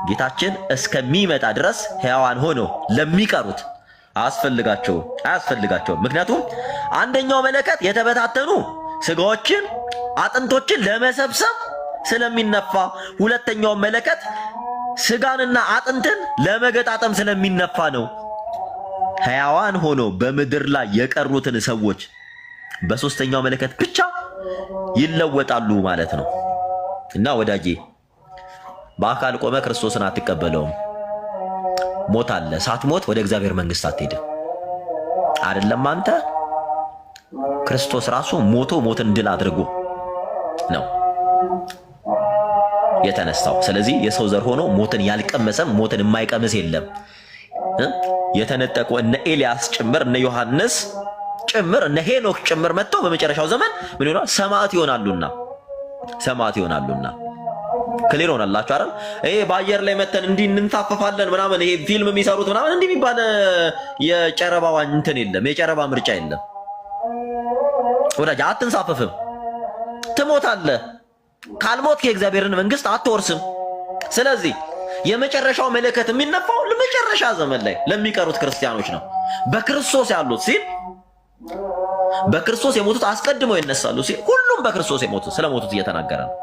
ጌታችን እስከሚመጣ ድረስ ሕያዋን ሆነው ለሚቀሩት አያስፈልጋቸውም። ምክንያቱም አንደኛው መለከት የተበታተኑ ስጋዎችን አጥንቶችን ለመሰብሰብ ስለሚነፋ፣ ሁለተኛው መለከት ስጋንና አጥንትን ለመገጣጠም ስለሚነፋ ነው። ሕያዋን ሆነው በምድር ላይ የቀሩትን ሰዎች በሶስተኛው መለከት ብቻ ይለወጣሉ ማለት ነው። እና ወዳጄ በአካል ቆመ ክርስቶስን አትቀበለውም። ሞት አለ። ሳትሞት ወደ እግዚአብሔር መንግሥት አትሄድም። አይደለም አንተ ክርስቶስ ራሱ ሞትን ድል አድርጎ ነው የተነሳው። ስለዚህ የሰው ዘር ሆኖ ሞትን ያልቀመሰም ሞትን የማይቀምስ የለም። የተነጠቁ እነ ኤልያስ ጭምር እነ ዮሐንስ ጭምር እነ ሄኖክ ጭምር መጥተው በመጨረሻው ዘመን ምን ይሆናል? ሰማዕት ይሆናሉና ክሊር ሆነላችሁ አይደል? ይሄ በአየር ላይ መተን እንዲህ እንንሳፈፋለን ምናምን ይሄ ፊልም የሚሰሩት ምናምን እንዲህ የሚባል የጨረባዋ እንትን የለም። የጨረባ ምርጫ የለም። ወዳጅ አትንሳፈፍም፣ ትሞታለህ። ካልሞት የእግዚአብሔርን መንግሥት አትወርስም። ስለዚህ የመጨረሻው መለከት የሚነፋው ለመጨረሻ ዘመን ላይ ለሚቀሩት ክርስቲያኖች ነው። በክርስቶስ ያሉት ሲል በክርስቶስ የሞቱት አስቀድመው ይነሳሉ ሲል ሁሉም በክርስቶስ የሞቱት ስለሞቱት እየተናገረ ነው።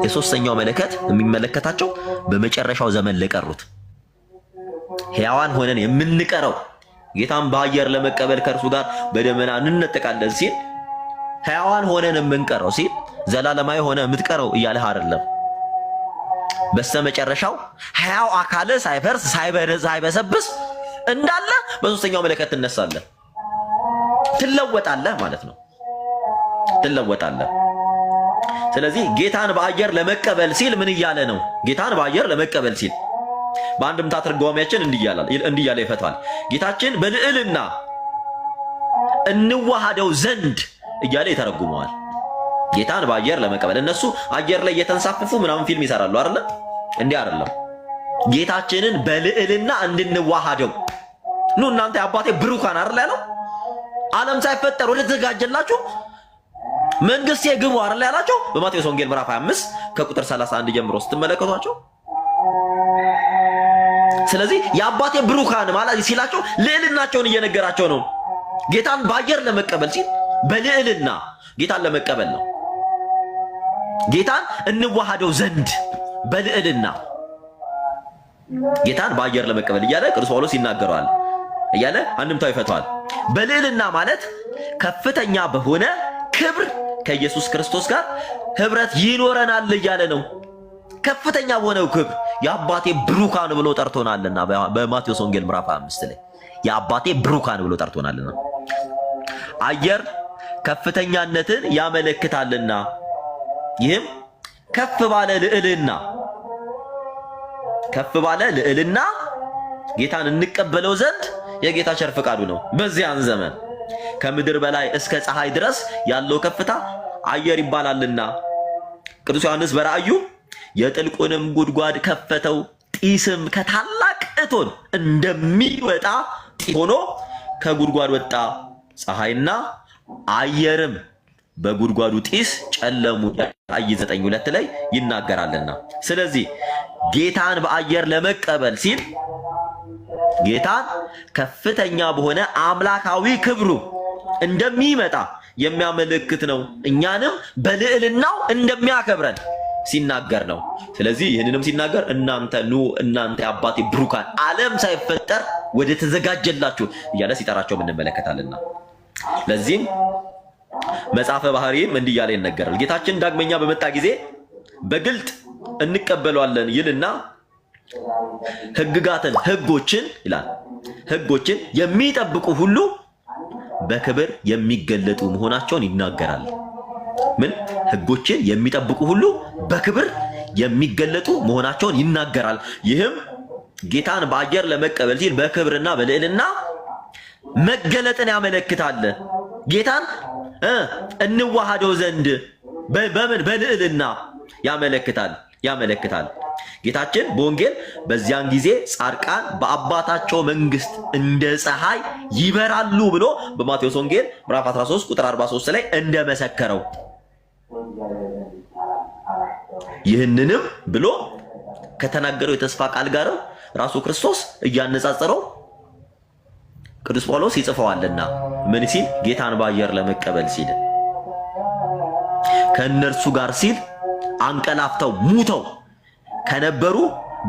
የሶስተኛው መለከት የሚመለከታቸው በመጨረሻው ዘመን ለቀሩት ሕያዋን ሆነን የምንቀረው ጌታን በአየር ለመቀበል ከእርሱ ጋር በደመና እንነጠቃለን ሲል ሕያዋን ሆነን የምንቀረው ሲል ዘላለማዊ ሆነ የምትቀረው እያለህ አይደለም። በስተመጨረሻው ሕያው አካል ሳይፈርስ ሳይበሰብስ እንዳለ በሶስተኛው መለከት ትነሳለህ። ትለወጣለህ ማለት ነው። ትለወጣለህ። ስለዚህ ጌታን በአየር ለመቀበል ሲል ምን እያለ ነው? ጌታን በአየር ለመቀበል ሲል በአንድምታ ትርጓሜያችን እንዲህ እያለ ይፈታል። ጌታችን በልዕልና እንዋሃደው ዘንድ እያለ ይተረጉመዋል። ጌታን በአየር ለመቀበል እነሱ አየር ላይ እየተንሳፈፉ ምናምን ፊልም ይሰራሉ አይደለ? እንዲህ አይደለም። ጌታችንን በልዕልና እንድንዋሃደው ኑ እናንተ የአባቴ ብሩካን አይደል ያለው? ዓለም ሳይፈጠር ወደ ተዘጋጀላችሁ መንግስቴ ግቡ አይደል ያላቸው? በማቴዎስ ወንጌል ምዕራፍ 25 ከቁጥር 31 ጀምሮ ስትመለከቷቸው። ስለዚህ የአባቴ ብሩካን ማለት ሲላቸው ልዕልናቸውን እየነገራቸው ነው። ጌታን በአየር ለመቀበል ሲል በልዕልና ጌታን ለመቀበል ነው። ጌታን እንዋሃደው ዘንድ በልዕልና ጌታን በአየር ለመቀበል እያለ ቅዱስ ጳውሎስ ይናገረዋል እያለ አንድምታው ይፈታዋል። በልዕልና ማለት ከፍተኛ በሆነ ክብር ከኢየሱስ ክርስቶስ ጋር ህብረት ይኖረናል እያለ ነው። ከፍተኛ በሆነው ክብር የአባቴ ብሩካን ብሎ ጠርቶናልና በማቴዎስ ወንጌል ምዕራፍ 5 ላይ የአባቴ ብሩካን ብሎ ጠርቶናልና አየር ከፍተኛነትን ያመለክታልና ይህም ከፍ ባለ ልዕልና ጌታን እንቀበለው ዘንድ የጌታ ቸር ፈቃዱ ነው። በዚያን ዘመን ከምድር በላይ እስከ ፀሐይ ድረስ ያለው ከፍታ አየር ይባላልና ቅዱስ ዮሐንስ በራእዩ የጥልቁንም ጉድጓድ ከፈተው፣ ጢስም ከታላቅ እቶን እንደሚወጣ ሆኖ ከጉድጓድ ወጣ፣ ፀሐይና አየርም በጉድጓዱ ጢስ ጨለሙ። ራእይ 9:2 ላይ ይናገራልና ስለዚህ ጌታን በአየር ለመቀበል ሲል ጌታን ከፍተኛ በሆነ አምላካዊ ክብሩ እንደሚመጣ የሚያመለክት ነው። እኛንም በልዕልናው እንደሚያከብረን ሲናገር ነው። ስለዚህ ይህንንም ሲናገር እናንተ የአባቴ ብሩካን ዓለም ሳይፈጠር ወደ ተዘጋጀላችሁ እያለ ሲጠራቸው እንመለከታልና ለዚህም መጽሐፈ ባህሪም እንዲህ እያለ ይነገራል። ጌታችን ዳግመኛ በመጣ ጊዜ በግልጥ እንቀበለዋለን ይልና ሕጎችን ይላል ሕጎችን የሚጠብቁ ሁሉ በክብር የሚገለጡ መሆናቸውን ይናገራል። ምን ሕጎችን የሚጠብቁ ሁሉ በክብር የሚገለጡ መሆናቸውን ይናገራል። ይህም ጌታን በአየር ለመቀበል ሲል በክብርና በልዕልና መገለጥን ያመለክታል። ጌታን እንዋሃደው ዘንድ በምን በልዕልና ያመለክታል። ጌታችን በወንጌል በዚያን ጊዜ ጻድቃን በአባታቸው መንግስት እንደ ፀሐይ ይበራሉ ብሎ በማቴዎስ ወንጌል ምዕራፍ 13 ቁጥር 43 ላይ እንደመሰከረው ይህንንም ብሎ ከተናገረው የተስፋ ቃል ጋር ራሱ ክርስቶስ እያነጻጸረው ቅዱስ ጳውሎስ ይጽፈዋልና ምን ሲል ጌታን በአየር ለመቀበል ሲል ከእነርሱ ጋር ሲል አንቀላፍተው ሙተው ከነበሩ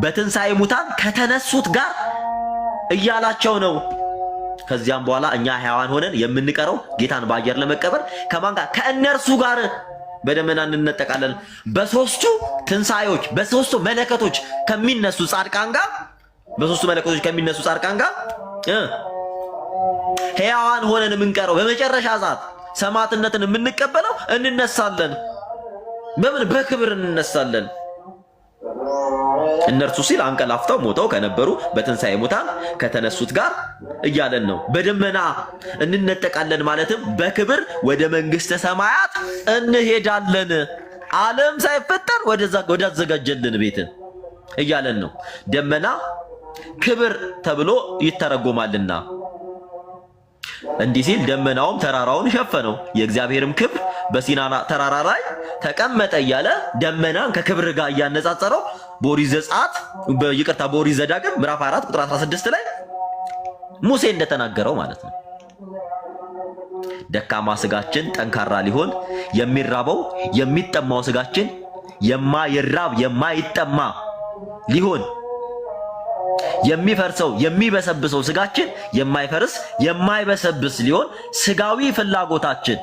በትንሣኤ ሙታን ከተነሱት ጋር እያላቸው ነው። ከዚያም በኋላ እኛ ሕያዋን ሆነን የምንቀረው ጌታን በአየር ለመቀበል ከማን ጋር? ከእነርሱ ጋር በደመና እንነጠቃለን። በሶስቱ ትንሣኤዎች በሶስቱ መለከቶች ከሚነሱ ጻድቃን ጋር ሕያዋን ሆነን የምንቀረው በመጨረሻ ሰዓት ሰማዕትነትን የምንቀበለው እንነሳለን። በምን? በክብር እንነሳለን። እነርሱ ሲል አንቀላፍተው ሞተው ከነበሩ በትንሣኤ ሙታን ከተነሱት ጋር እያለን ነው። በደመና እንነጠቃለን ማለትም በክብር ወደ መንግሥተ ሰማያት እንሄዳለን። ዓለም ሳይፈጠር ወዳዘጋጀልን ቤትን እያለን ነው። ደመና ክብር ተብሎ ይተረጎማልና እንዲህ ሲል ደመናውም ተራራውን ሸፈነው፣ የእግዚአብሔርም ክብር በሲና ተራራ ላይ ተቀመጠ እያለ ደመናን ከክብር ጋር እያነጻጸረው በኦሪት ዘዳግም ምዕራፍ 4 ቁጥር 16 ላይ ሙሴ እንደተናገረው ማለት ነው። ደካማ ስጋችን ጠንካራ ሊሆን የሚራበው የሚጠማው ስጋችን የማይራብ የማይጠማ ሊሆን የሚፈርሰው የሚበሰብሰው ስጋችን የማይፈርስ የማይበሰብስ ሊሆን ስጋዊ ፍላጎታችን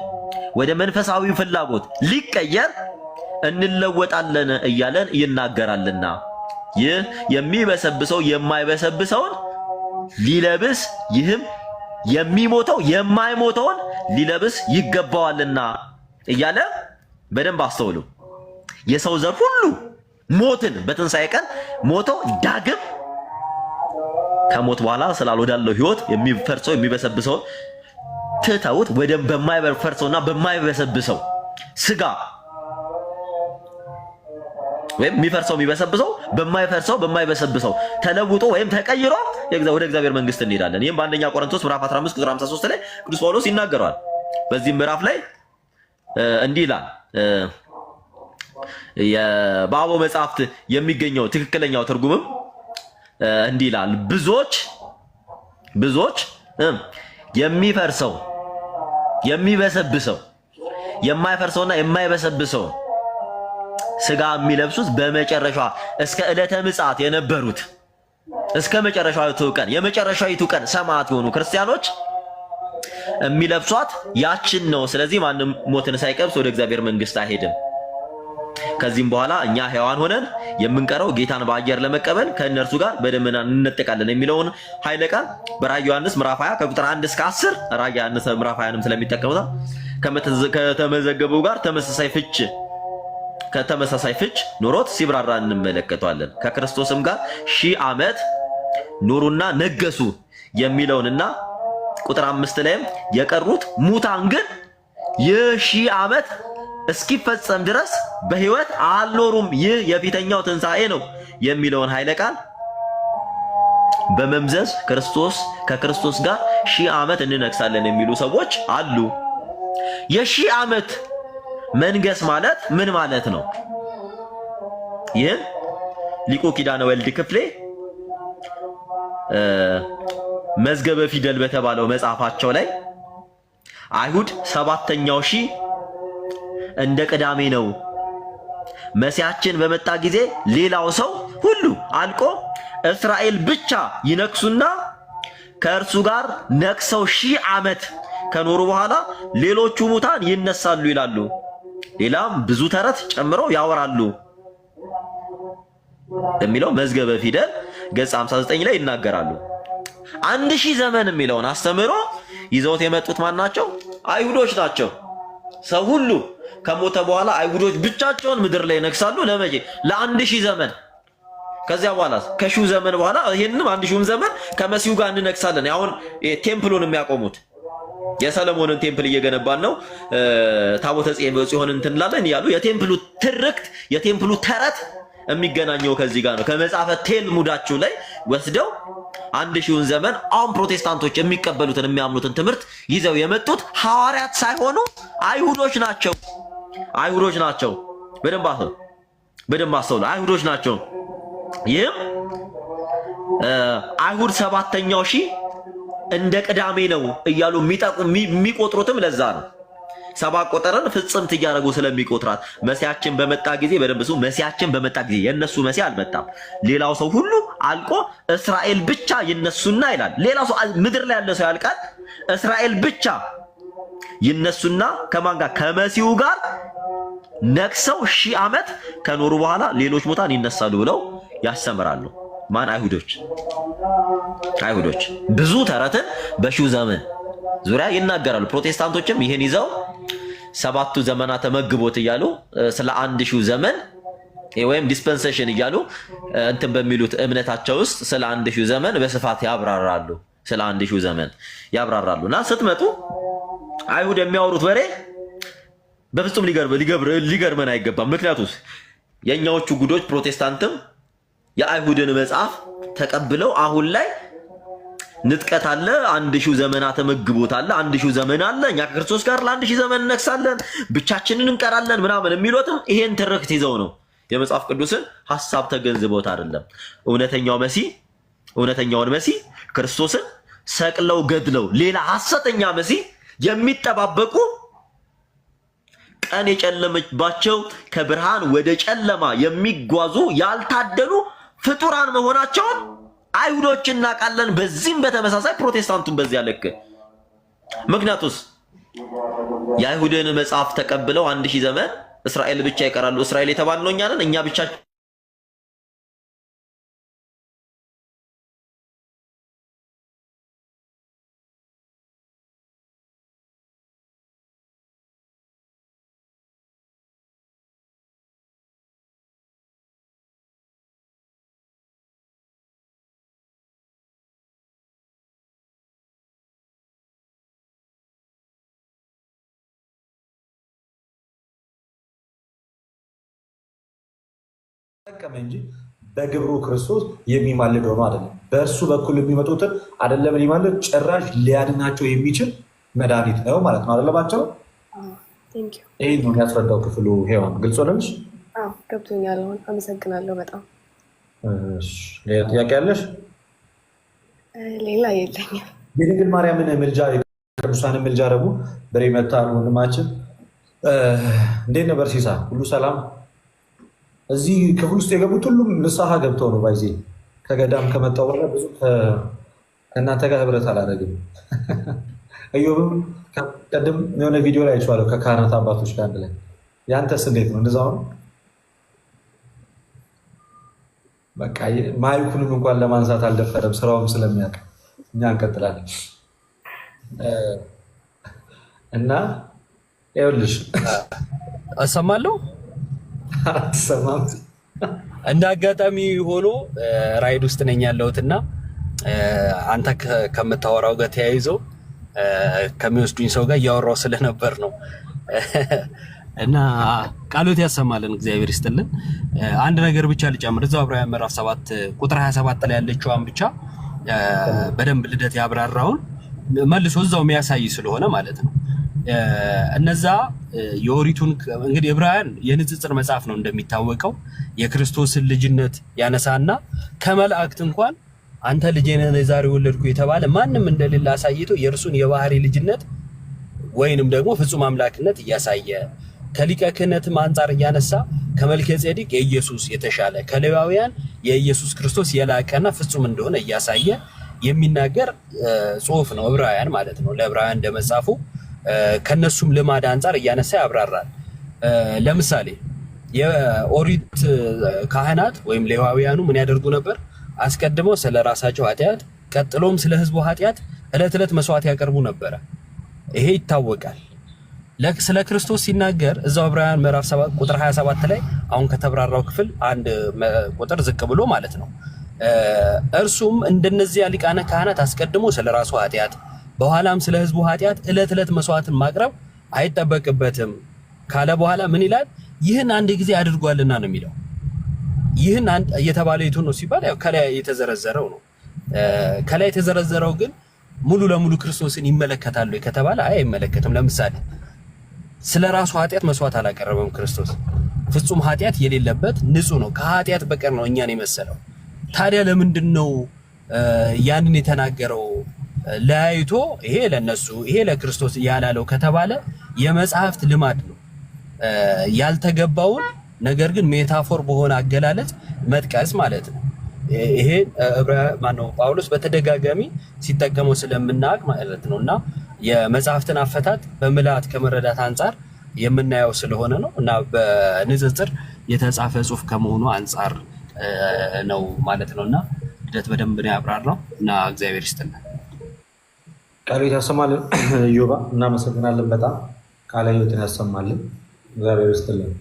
ወደ መንፈሳዊ ፍላጎት ሊቀየር እንለወጣለን እያለን ይናገራልና ይህ የሚበሰብሰው የማይበሰብሰውን ሊለብስ ይህም የሚሞተው የማይሞተውን ሊለብስ ይገባዋልና እያለ በደንብ አስተውሉ። የሰው ዘር ሁሉ ሞትን በትንሣኤ ቀን ሞቶ ዳግም ከሞት በኋላ ስላልወዳለው ህይወት የሚፈርሰው የሚበሰብሰው ትተውት ወደ በማይፈርሰውና በማይበሰብሰው ስጋ ወይም የሚፈርሰው የሚበሰብሰው በማይፈርሰው በማይበሰብሰው ተለውጦ ወይም ተቀይሮ ወደ እግዚአብሔር መንግስት እንሄዳለን። ይህም በአንደኛ ቆሮንቶስ ምዕራፍ 15 ቁጥር 53 ላይ ቅዱስ ጳውሎስ ይናገራል። በዚህ ምዕራፍ ላይ እንዲህ ይላል። የበአበው መጽሐፍት የሚገኘው ትክክለኛው ትርጉምም እንዲህ ይላል። ብዙዎች የሚፈርሰው የሚበሰብሰው የማይፈርሰውና የማይበሰብሰው ስጋ የሚለብሱት በመጨረሻ እስከ ዕለተ ምጽአት የነበሩት እስከ መጨረሻዊቱ ቀን የመጨረሻዊቱ ቀን ሰማዕት የሆኑ ክርስቲያኖች የሚለብሷት ያችን ነው። ስለዚህ ማንም ሞትን ሳይቀምስ ወደ እግዚአብሔር መንግስት አይሄድም። ከዚህም በኋላ እኛ ሕያዋን ሆነን የምንቀረው ጌታን በአየር ለመቀበል ከእነርሱ ጋር በደመና እንነጠቃለን የሚለውን ኃይለ ቃል በራዕየ ዮሐንስ ምዕራፍ 20 ከቁጥር 1 እስከ 10 ራዕየ ዮሐንስ ምዕራፍ 20ንም ስለሚጠቀሙት ከተመዘገበው ጋር ከተመሳሳይ ፍች ኖሮት ሲብራራ እንመለከተዋለን። ከክርስቶስም ጋር 1000 ዓመት ኑሩና ነገሱ የሚለውንና ቁጥር 5 ላይም የቀሩት ሙታን ግን የ1000 ዓመት እስኪፈጸም ድረስ በህይወት አልኖሩም፣ ይህ የፊተኛው ትንሣኤ ነው የሚለውን ኃይለ ቃል በመምዘዝ ከክርስቶስ ጋር 1000 ዓመት እንነግሳለን የሚሉ ሰዎች አሉ። የ1000 ዓመት መንገስ ማለት ምን ማለት ነው? ይህን ሊቁ ኪዳነ ወልድ ክፍሌ መዝገበ ፊደል በተባለው መጽሐፋቸው ላይ አይሁድ 7ኛው ሺህ እንደ ቅዳሜ ነው፣ መሲያችን በመጣ ጊዜ ሌላው ሰው ሁሉ አልቆ እስራኤል ብቻ ይነክሱና ከእርሱ ጋር ነክሰው 1000 ዓመት ከኖሩ በኋላ ሌሎቹ ሙታን ይነሳሉ ይላሉ። ሌላም ብዙ ተረት ጨምረው ያወራሉ የሚለው መዝገበ ፊደል ገጽ 59 ላይ ይናገራሉ። 1000 ዘመን የሚለውን አስተምሮ ይዘውት የመጡት ማን ናቸው? አይሁዶች ናቸው። ሰው ሁሉ ከሞተ በኋላ አይሁዶች ብቻቸውን ምድር ላይ ነግሳሉ። ለመቼ? ለ1000 ዘመን። ከዚያ በኋላ ከሺው ዘመን በኋላ ይሄንንም 1000 ዘመን ከመሲሁ ጋር እንነግሳለን። አሁን ቴምፕሉን የሚያቆሙት የሰለሞንን ቴምፕል እየገነባን ነው፣ ታቦተ ጽዮን እንትን እንላለን ያሉ የቴምፕሉ ትርክት የቴምፕሉ ተረት የሚገናኘው ከዚህ ጋር ነው። ከመጽሐፈ ቴልሙዳቸው ላይ ወስደው 1000 ዘመን አሁን ፕሮቴስታንቶች የሚቀበሉትን የሚያምኑትን ትምህርት ይዘው የመጡት ሐዋርያት ሳይሆኑ አይሁዶች ናቸው። አይሁዶች ናቸው። በደንብ አስተውሉ። አይሁዶች ናቸው። ይህም አይሁድ 7ኛው ሺህ እንደ ቅዳሜ ነው እያሉ የሚቆጥሩትም ለዛ ነው። 7 ቁጥርን ፍጽምት እያደረጉ ስለሚቆጥራት መሲያችን በመጣ ጊዜ በደንብ መሲያችን በመጣ ጊዜ የነሱ መሲ አልመጣም። ሌላው ሰው ሁሉ አልቆ እስራኤል ብቻ ይነሱና ይላል። ሌላው ሰው ምድር ላይ ያለ ሰው ያልቃል። እስራኤል ብቻ ይነሱና ከማን ጋር? ከመሲሁ ጋር ነክሰው 1000 ዓመት ከኖሩ በኋላ ሌሎች ሙታን ይነሳሉ ብለው ያስተምራሉ። ማን? አይሁዶች ብዙ ተረትን በሺው ዘመን ዙሪያ ይናገራሉ። ፕሮቴስታንቶችም ይሄን ይዘው 7ቱ ዘመናተ መግቦት እያሉ ስለ 1000 ዘመን ወይም ዲስፐንሴሽን እያሉ እንትን በሚሉት እምነታቸው ውስጥ ስለ 1000 ዘመን በስፋት ያብራራሉ። ስለ 1000 ዘመን ያብራራሉና ስትመጡ አይሁድ የሚያወሩት ወሬ በፍጹም ሊገርመን አይገባም። ምክንያቱም የኛዎቹ ጉዶች ፕሮቴስታንትም የአይሁድን መጽሐፍ ተቀብለው አሁን ላይ ንጥቀት አለ፣ 1000 ዘመናተ መግቦት አለ፣ 1000 ዘመን አለ፣ እኛ ከክርስቶስ ጋር ለ1000 ዘመን እንነግሳለን፣ ብቻችንን እንቀራለን ምናምን የሚሉትም ይሄን ትርክት ይዘው ነው። የመጽሐፍ ቅዱስን ሐሳብ ተገንዝበውት አይደለም። እውነተኛውን መሲህ ክርስቶስን ሰቅለው ገድለው ሌላ ሐሰተኛ መሲህ የሚጠባበቁ ቀን የጨለመባቸው ከብርሃን ወደ ጨለማ የሚጓዙ ያልታደሉ ፍጡራን መሆናቸውን አይሁዶች እናውቃለን። በዚህም በተመሳሳይ ፕሮቴስታንቱን በዚያ ልክ። ምክንያቱስ የአይሁድን መጽሐፍ ተቀብለው 1000 ዘመን እስራኤል ብቻ ይቀራሉ። እስራኤል የተባልነው እኛ ነን። እኛ ብቻ ተጠቀመ እንጂ በግብሩ ክርስቶስ የሚማልድ ሆኖ አይደለም። በእርሱ በኩል የሚመጡትን አይደለም ሊማልድ ጭራሽ ሊያድናቸው የሚችል መድኃኒት ነው ማለት ነው። አይደለባቸው ይህ ነው የሚያስረዳው ክፍሉ። ሄዋን ግልጽ ሆነልሽ? ገብቶኛል። አመሰግናለሁ በጣም። ሌላ ጥያቄ ያለሽ? ሌላ የለኝም። የድንግል ማርያምን ምልጃ የቅዱሳንን ምልጃ ደግሞ በሬ መታል ወንድማችን እንዴት ነበር? ሲሳ ሁሉ ሰላም? እዚህ ክፍል ውስጥ የገቡት ሁሉም ንስሐ ገብተው ነው። ባይዜ ከገዳም ከመጣው በኋላ ብዙ ከእናንተ ጋር ህብረት አላደረግም። እዮብም ቀደም የሆነ ቪዲዮ ላይ አይቼዋለሁ ከካህናት አባቶች ጋር አንድ ላይ። ያንተስ እንዴት ነው? እንደዛው ነው? በቃ ማይኩንም እንኳን ለማንሳት አልደፈረም፣ ስራውም ስለሚያውቅ። እኛ እንቀጥላለን እና ይኸውልሽ እሰማለሁ። አትሰማም? እንደ አጋጣሚ ሆኖ ራይድ ውስጥ ነኝ ያለሁትና አንተ ከምታወራው ጋር ተያይዞ ከሚወስዱኝ ሰው ጋር እያወራው ስለነበር ነው። እና ቃሎት ያሰማልን፣ እግዚአብሔር ይስጥልን። አንድ ነገር ብቻ ልጨምር። እዛው ዕብራውያን ምዕራፍ 7 ቁጥር 27 ላይ ያለችዋን ብቻ በደንብ ልደት ያብራራውን መልሶ እዛው የሚያሳይ ስለሆነ ማለት ነው። እነዛ የኦሪቱን እንግዲህ ዕብራውያን የንጽጽር መጽሐፍ ነው እንደሚታወቀው። የክርስቶስን ልጅነት ያነሳና ከመላእክት እንኳን አንተ ልጄ ነህ ዛሬ ወለድኩ የተባለ ማንም እንደሌለ አሳይቶ የእርሱን የባህሪ ልጅነት ወይንም ደግሞ ፍጹም አምላክነት እያሳየ ከሊቀ ክህነትም አንጻር እያነሳ ከመልከ ጼዴቅ የኢየሱስ የተሻለ ከሌዋውያን የኢየሱስ ክርስቶስ የላቀና ፍጹም እንደሆነ እያሳየ የሚናገር ጽሑፍ ነው ዕብራውያን ማለት ነው። ለዕብራውያን እንደመጻፉ ከነሱም ልማድ አንጻር እያነሳ ያብራራል። ለምሳሌ የኦሪት ካህናት ወይም ሌዋውያኑ ምን ያደርጉ ነበር? አስቀድመው ስለ ራሳቸው ኃጢአት፣ ቀጥሎም ስለ ሕዝቡ ኃጢአት ዕለት ዕለት መስዋዕት ያቀርቡ ነበረ። ይሄ ይታወቃል። ስለ ክርስቶስ ሲናገር እዛው ዕብራውያን ምዕራፍ 7 ቁጥር 27 ላይ አሁን ከተብራራው ክፍል አንድ ቁጥር ዝቅ ብሎ ማለት ነው እርሱም እንደነዚያ ሊቃነ ካህናት አስቀድሞ ስለ ራሱ ኃጢአት በኋላም ስለ ሕዝቡ ኃጢአት ዕለት ዕለት መስዋዕትን ማቅረብ አይጠበቅበትም ካለ በኋላ ምን ይላል? ይህን አንድ ጊዜ አድርጓልና ነው የሚለው። ይህን እየተባለ የቱ ነው ሲባል ያው ከላይ የተዘረዘረው ነው። ከላይ የተዘረዘረው ግን ሙሉ ለሙሉ ክርስቶስን ይመለከታል ወይ ከተባለ አይመለከትም። ለምሳሌ ስለ ራሱ ኃጢአት መስዋዕት አላቀረበም ክርስቶስ። ፍጹም ኃጢአት የሌለበት ንጹህ ነው፣ ከኃጢአት በቀር ነው እኛን የመሰለው። ታዲያ ለምንድን ነው ያንን የተናገረው ለያይቶ ይሄ ለነሱ ይሄ ለክርስቶስ ያላለው ከተባለ የመጽሐፍት ልማድ ነው። ያልተገባውን ነገር ግን ሜታፎር በሆነ አገላለጽ መጥቀስ ማለት ነው። ይሄ ማነው ጳውሎስ በተደጋጋሚ ሲጠቀመው ስለምናውቅ ማለት ነው። እና የመጽሐፍትን አፈታት በምልአት ከመረዳት አንጻር የምናየው ስለሆነ ነው። እና በንጽጽር የተጻፈ ጽሑፍ ከመሆኑ አንጻር ነው ማለት ነው። እና ልደት በደንብ ነው ያብራራው። እና እግዚአብሔር ይስጥልን፣ ቃል ያሰማልን። ዮባ እናመሰግናለን በጣም ቃለ ሕይወትን ያሰማልን፣ እግዚአብሔር ይስጥልን።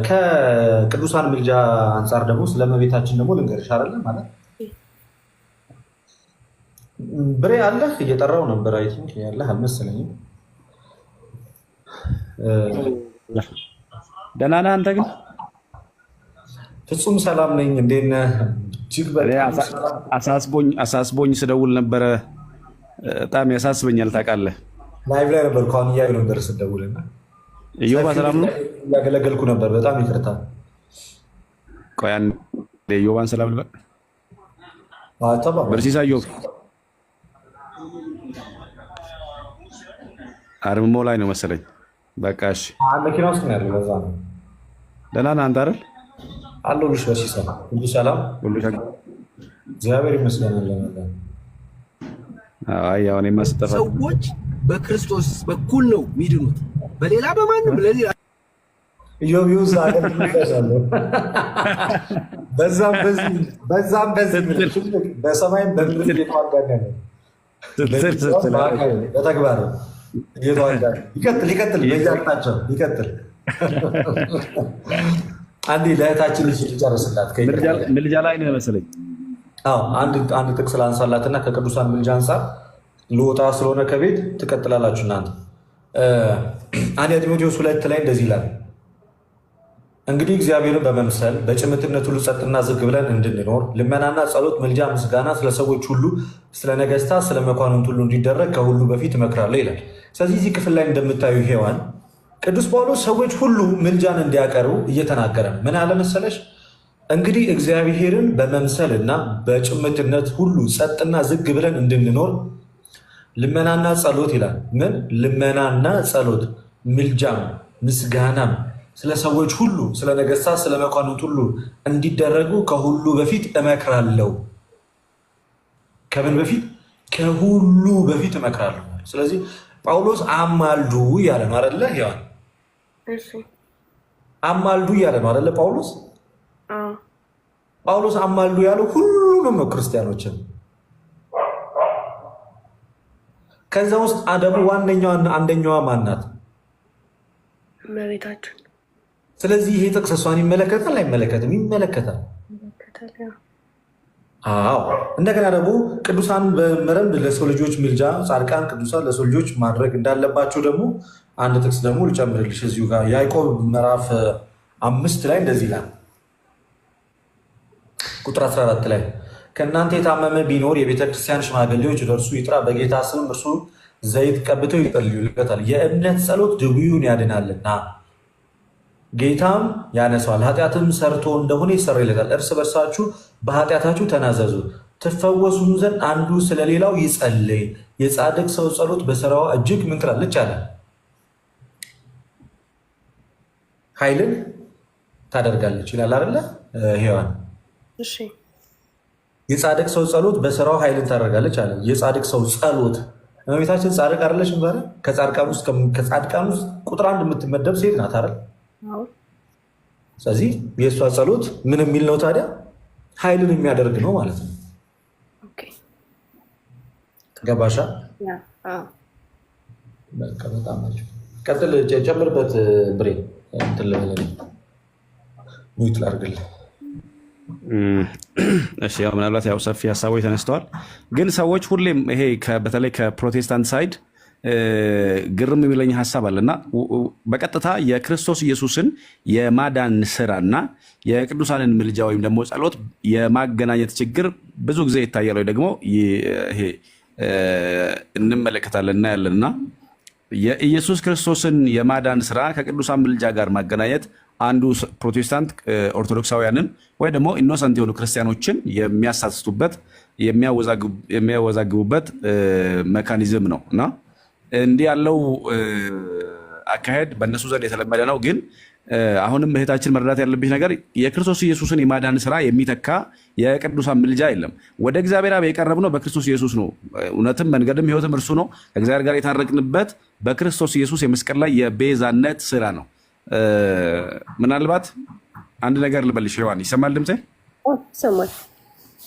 ከቅዱሳን ምልጃ አንጻር ደግሞ ስለ እመቤታችን ደግሞ ልንገርሽ አይደለ ማለት ብሬ አለህ እየጠራው ነበር። አይ ቲንክ ያለህ አልመሰለኝም። ደህና ነህ አንተ? ግን ፍጹም ሰላም ነኝ። እንዴት ነህ? እጅግ አሳስቦኝ ስደውል ነበረ። በጣም ያሳስበኛል ታውቃለህ። ላይቭ ላይ ነበር አሁን እያዩ ነበር ስደውልና እዮባ ሰላም ነው? እያገለገልኩ ነበር። በጣም ይቅርታ። ቆይ አንዴ እዮባን ሰላም ልበል። በርሲሳ እዮብ አርምሞ ላይ ነው መሰለኝ። በቃ እሺ፣ መኪና ውስጥ ነው ያለው። ለዛ ነው። ደህና ነህ አንተ አይደል? አለሁልሽ። በርሲሳ ሁሉ ሰላም፣ ሁሉ እግዚአብሔር ይመስገን። አይ ያው እኔማ ስጠፋ ሰዎች በክርስቶስ በኩል ነው የሚድኑት፣ በሌላ በማንም ለሌላ ኢዮብዩስ አገርልሻለሁ። በዛም በዚህ በሰማይም በምድር እየተዋጋን ነው። በተግባር እየተዋጋን ይቀጥል በየአቅጣጫው ይቀጥል። አንዴ ለእህታችን ልጅ ጨርስላት። ምልጃ ላይ ነው መሰለኝ። አንድ ጥቅስ ላንሳላትና ከቅዱሳን ምልጃ አንጻር ልወጣ ስለሆነ ከቤት ትቀጥላላችሁ እናንተ። አንደኛ ጢሞቴዎስ 2 ላይ እንደዚህ ይላል፣ እንግዲህ እግዚአብሔርን በመምሰል በጭምትነት ሁሉ ጸጥና ዝግ ብለን እንድንኖር ልመናና ጸሎት፣ ምልጃ፣ ምስጋና ስለ ሰዎች ሁሉ፣ ስለ ነገስታት፣ ስለ መኳንንት ሁሉ እንዲደረግ ከሁሉ በፊት እመክራለሁ ይላል። ስለዚህ እዚህ ክፍል ላይ እንደምታዩ ሔዋን ቅዱስ ጳውሎስ ሰዎች ሁሉ ምልጃን እንዲያቀርቡ እየተናገረ ነው። ምን አለ መሰለሽ? እንግዲህ እግዚአብሔርን በመምሰል እና በጭምትነት ሁሉ ጸጥና ዝግ ብለን እንድንኖር ልመናና ጸሎት ይላል። ምን ልመናና ጸሎት፣ ምልጃም ምስጋናም ስለ ሰዎች ሁሉ፣ ስለ ነገስታት፣ ስለ መኳንንት ሁሉ እንዲደረጉ ከሁሉ በፊት እመክራለሁ። ከምን በፊት? ከሁሉ በፊት እመክራለሁ። ስለዚህ ጳውሎስ አማልዱ እያለ ነው አይደለ? ሔዋን አማልዱ እያለ ነው አይደለ? ጳውሎስ አማልዱ ያለው ሁሉንም ነው፣ ክርስቲያኖችን። ከዛ ውስጥ ደግሞ አንደኛዋ ማናት? እመቤታችን። ስለዚህ ይሄ ጥቅስ እሷን ይመለከታል አይመለከትም? ይመለከታል። አዎ። እንደገና ደግሞ ቅዱሳን በመረምድ ለሰው ልጆች ምልጃ፣ ጻድቃን ቅዱሳን ለሰው ልጆች ማድረግ እንዳለባቸው ደግሞ አንድ ጥቅስ ደግሞ ልጨምርልሽ እዚሁ ጋር ያዕቆብ ምዕራፍ 5 ላይ እንደዚህ ይላል ቁጥር 14 ላይ ከእናንተ የታመመ ቢኖር የቤተክርስቲያን ሽማግሌዎች ደርሱ ይጥራ፣ በጌታ ስም እርሱ ዘይት ቀብተው ይጸልዩለታል፣ የእምነት ጸሎት ድውዩን ያድናልና ጌታም ያነሷል፣ ኃጢአትም ሰርቶ እንደሆነ ይሰረይለታል። እርስ በርሳችሁ በኃጢአታችሁ ተናዘዙ ትፈወሱም ዘንድ አንዱ ስለሌላው ይጸልይ፣ የጻድቅ ሰው ጸሎት በስራዋ እጅግ ምን ትላለች አለ ኃይልን ታደርጋለች ይላል አይደለ? ሔዋን የጻድቅ ሰው ጸሎት በስራው ኃይልን ታደርጋለች አለ። የጻድቅ ሰው ጸሎት እመቤታችን ጻድቅ አይደለች? ከጻድቃን ውስጥ ቁጥር 1 የምትመደብ ሴት ናት አይደል? ስለዚህ የእሷ ጸሎት ምን የሚል ነው ታዲያ? ኃይልን የሚያደርግ ነው ማለት ነው። ገባሻ? በጣም ቀጥል፣ ጨምርበት ብሬ እንትን ልበለኝ ሙት ላድርግልህ። እሺ ያው ምናልባት ያው ሰፊ ሀሳቦች ተነስተዋል። ግን ሰዎች ሁሌም ይሄ በተለይ ከፕሮቴስታንት ሳይድ ግርም የሚለኝ ሀሳብ አለና በቀጥታ የክርስቶስ ኢየሱስን የማዳን ስራና የቅዱሳንን ምልጃ ወይም ደግሞ ጸሎት የማገናኘት ችግር ብዙ ጊዜ ይታያል፣ ወይ ደግሞ ይሄ እንመለከታለን እናያለንና የኢየሱስ ክርስቶስን የማዳን ስራ ከቅዱሳን ምልጃ ጋር ማገናኘት አንዱ ፕሮቴስታንት ኦርቶዶክሳውያንን ወይ ደግሞ ኢኖሰንት የሆኑ ክርስቲያኖችን የሚያሳስቱበት የሚያወዛግቡበት መካኒዝም ነው እና እንዲህ ያለው አካሄድ በእነሱ ዘንድ የተለመደ ነው። ግን አሁንም እህታችን መረዳት ያለብሽ ነገር የክርስቶስ ኢየሱስን የማዳን ስራ የሚተካ የቅዱሳን ምልጃ የለም። ወደ እግዚአብሔር አብ የቀረብነው በክርስቶስ ኢየሱስ ነው። እውነትም መንገድም ሕይወትም እርሱ ነው። ከእግዚአብሔር ጋር የታረቅንበት በክርስቶስ ኢየሱስ የመስቀል ላይ የቤዛነት ስራ ነው። ምናልባት አንድ ነገር ልበልሽ ሔዋን፣ ይሰማል ድምፄ? ይሰማል።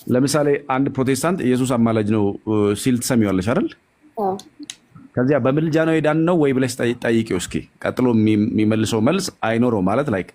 ለምሳሌ አንድ ፕሮቴስታንት ኢየሱስ አማላጅ ነው ሲል ትሰሚዋለሽ አይደል? ከዚያ በምልጃ ነው የዳን ነው ወይ ብለሽ ጠይቂው እስኪ። ቀጥሎ የሚመልሰው መልስ አይኖረው ማለት ላይክ